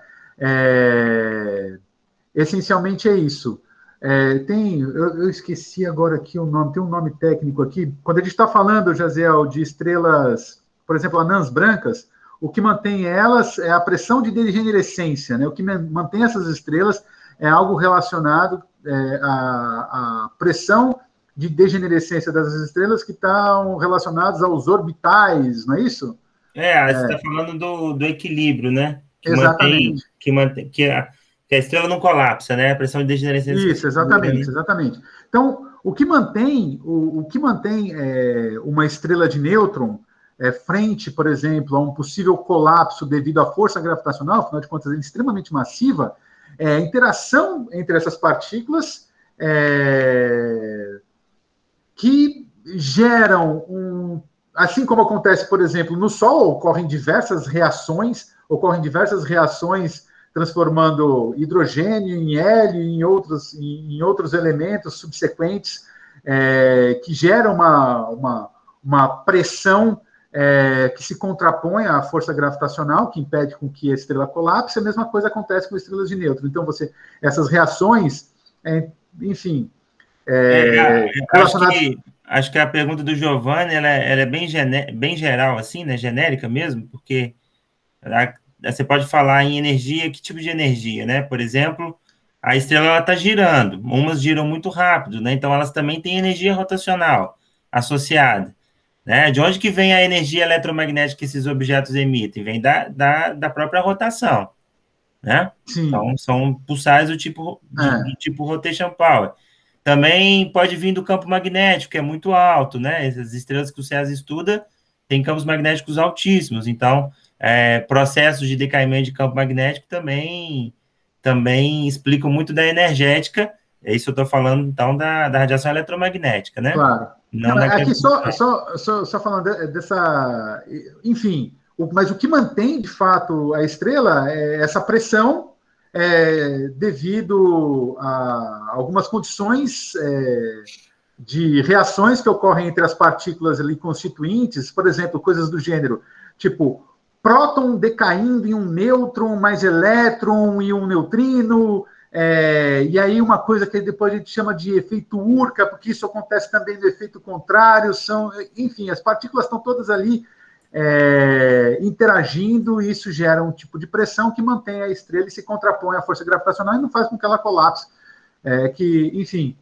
Speaker 2: Essencialmente é isso. Eu esqueci agora aqui o nome, tem um nome técnico aqui. Quando a gente está falando, Jaziel, de estrelas, por exemplo, anãs brancas, o que mantém elas é a pressão de degenerescência, né? O que mantém essas estrelas é algo relacionado à pressão de degenerescência das estrelas que estão relacionadas aos orbitais, não é isso?
Speaker 1: Você está falando do equilíbrio, né?
Speaker 2: Exatamente.
Speaker 1: Que a estrela não colapsa, né? A pressão de degenerescência.
Speaker 2: Isso, exatamente. Então, o que mantém uma estrela de nêutron frente, por exemplo, a um possível colapso devido à força gravitacional, afinal de contas, é extremamente massiva, a interação entre essas partículas que geram assim como acontece, por exemplo, no Sol, ocorrem diversas reações transformando hidrogênio em hélio e em outros elementos subsequentes que geram uma pressão que se contrapõe à força gravitacional, que impede com que a estrela colapse. A mesma coisa acontece com estrelas de nêutron. Então, essas reações, enfim...
Speaker 1: Acho que a pergunta do Giovanni ela é bem geral, assim, né? Genérica mesmo, porque você pode falar em energia, que tipo de energia, né? Por exemplo, a estrela está girando, umas giram muito rápido, né? Então, elas também têm energia rotacional associada. Né? De onde que vem a energia eletromagnética que esses objetos emitem? Vem da própria rotação, né?
Speaker 2: Sim.
Speaker 1: Então, são pulsares do tipo rotation power. Também pode vir do campo magnético, que é muito alto, né? Essas estrelas que o César estuda tem campos magnéticos altíssimos, então, processos de decaimento de campo magnético também explicam muito da energética, é isso eu estou falando, então, da radiação eletromagnética, né?
Speaker 2: Claro.
Speaker 1: Não
Speaker 2: aqui só falando dessa... Enfim, mas o que mantém, de fato, a estrela é essa pressão devido a algumas condições de reações que ocorrem entre as partículas ali constituintes, por exemplo, coisas do gênero, tipo, próton decaindo em um nêutron, mais elétron e um neutrino, e aí uma coisa que depois a gente chama de efeito Urca, porque isso acontece também no efeito contrário, enfim, as partículas estão todas ali interagindo, e isso gera um tipo de pressão que mantém a estrela e se contrapõe à força gravitacional e não faz com que ela colapse. Enfim,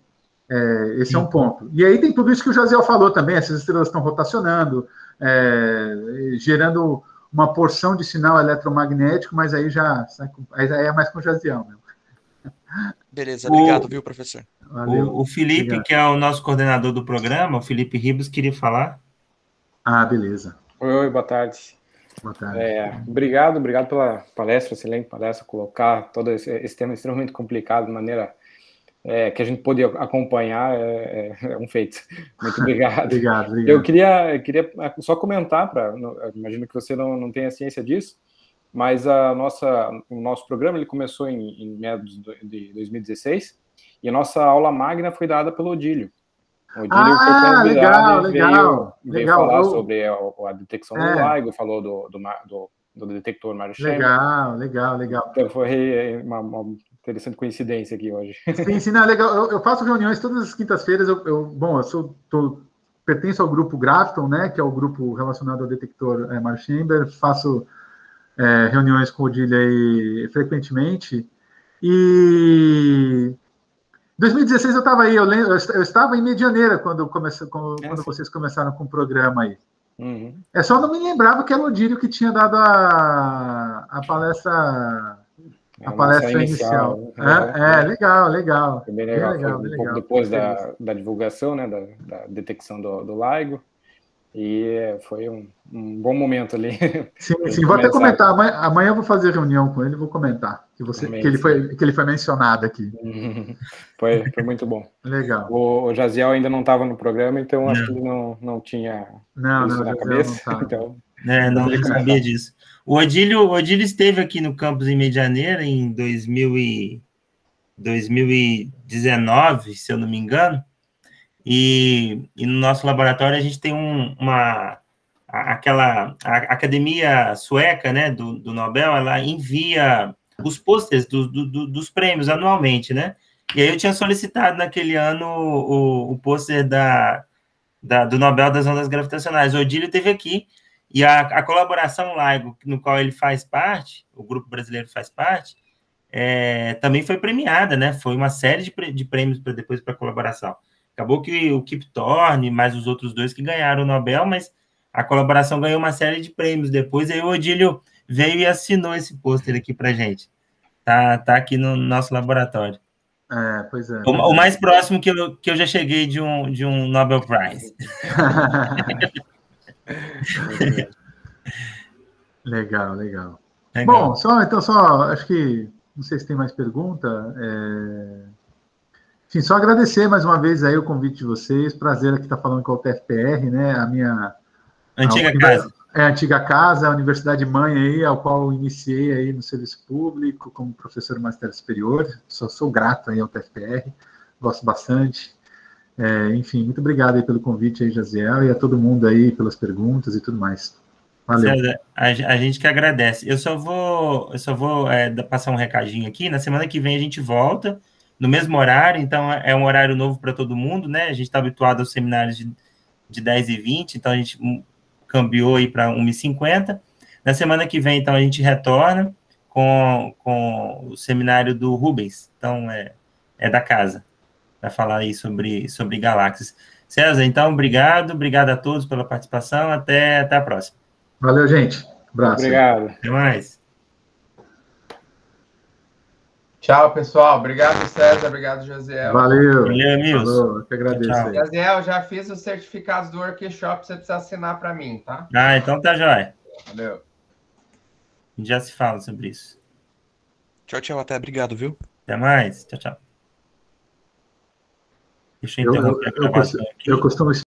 Speaker 2: esse é um ponto. E aí tem tudo isso que o Jaziel falou também, essas estrelas estão rotacionando, gerando uma porção de sinal eletromagnético, mas aí aí é mais com o Jaziel mesmo.
Speaker 5: Beleza, obrigado, viu, professor?
Speaker 1: O Felipe, obrigado. Que é o nosso coordenador do programa, o Felipe Ribas, queria falar.
Speaker 2: Beleza.
Speaker 6: Oi, boa tarde.
Speaker 2: Boa tarde.
Speaker 6: Obrigado pela palestra, excelente palestra, colocar todo esse tema extremamente complicado de maneira que a gente pôde acompanhar, é um feito. Muito obrigado.
Speaker 2: Obrigado.
Speaker 6: Eu queria só comentar, imagino que você não tenha ciência disso, mas o nosso programa ele começou em meados de 2016, e a nossa aula magna foi dada pelo Odílio. O Odílio foi convidado e veio falar sobre a detecção do LIGO, falou do detector Mary Chamber.
Speaker 2: Legal.
Speaker 6: Então foi uma interessante coincidência aqui hoje.
Speaker 2: Sim, não, legal. Eu faço reuniões todas as quintas-feiras. Pertenço ao grupo Graviton, né, que é o grupo relacionado ao detector Mary Chamber. Faço reuniões com o Odílio aí frequentemente. E em 2016 eu estava aí, eu estava em Medianeira quando vocês começaram com o programa aí.
Speaker 6: Uhum.
Speaker 2: Só não me lembrava que era o Odílio que tinha dado a palestra. A palestra inicial. Legal.
Speaker 6: Foi bem legal. Foi um pouco depois da divulgação, né, da detecção do LIGO. E foi um bom momento ali.
Speaker 2: Sim, vou até comentar. Amanhã eu vou fazer reunião com ele e vou comentar que ele foi mencionado aqui.
Speaker 6: Foi muito bom.
Speaker 2: Legal.
Speaker 6: O Jaziel ainda não estava no programa, então acho que ele não tinha isso na cabeça. Então,
Speaker 1: não sabia disso. O Odílio esteve aqui no campus em Medianeira em 2019, se eu não me engano. E no nosso laboratório a gente tem a academia sueca, né, do Nobel, ela envia os pôsteres dos prêmios anualmente, né? E aí eu tinha solicitado naquele ano o pôster do Nobel das Ondas Gravitacionais. O Odílio esteve aqui, e a colaboração LIGO, no qual ele faz parte, o grupo brasileiro faz parte, também foi premiada, né? Foi uma série de prêmios depois para a colaboração. Acabou que o Kip Thorne, mais os outros dois que ganharam o Nobel, mas a colaboração ganhou uma série de prêmios depois, aí o Odílio veio e assinou esse pôster aqui para gente. Tá aqui no nosso laboratório.
Speaker 2: Pois é.
Speaker 1: O mais próximo que eu já cheguei de um Nobel Prize.
Speaker 2: Legal. Bom, acho que, não sei se tem mais pergunta. Enfim, só agradecer mais uma vez aí o convite de vocês. Prazer aqui estar falando com a UTFPR, né? A minha
Speaker 1: antiga casa.
Speaker 2: A antiga casa, a universidade mãe aí, ao qual eu iniciei aí no serviço público como professor de magistério superior. Sou grato aí ao UTFPR, gosto bastante. Enfim, muito obrigado aí pelo convite aí, Jaziel, e a todo mundo aí pelas perguntas e tudo mais. Valeu.
Speaker 1: César, a gente que agradece. Eu só vou passar um recadinho aqui. Na semana que vem a gente volta no mesmo horário, então é um horário novo para todo mundo, né? A gente está habituado aos seminários de 10h20, então a gente cambiou aí para 1h50. Na semana que vem, então, a gente retorna com o seminário do Rubens, então é da casa, para falar aí sobre galáxias. César, então, obrigado a todos pela participação, até a próxima.
Speaker 2: Valeu, gente. Abraço.
Speaker 6: Obrigado.
Speaker 1: Até mais.
Speaker 4: Tchau, pessoal. Obrigado, César. Obrigado, Josiel.
Speaker 2: Valeu.
Speaker 1: Valeu, Nilson.
Speaker 2: Falou, eu que agradeço
Speaker 1: Tchau.
Speaker 2: aí.
Speaker 4: Josiel, já fiz os certificados do workshop, você precisa assinar para mim, tá?
Speaker 1: Ah, então tá jóia.
Speaker 4: Valeu.
Speaker 1: A gente já se fala sobre isso.
Speaker 5: Tchau, tchau. Até. Obrigado, viu?
Speaker 1: Até mais. Tchau, tchau. Deixa eu interromper a gravação aqui.
Speaker 2: Eu costumo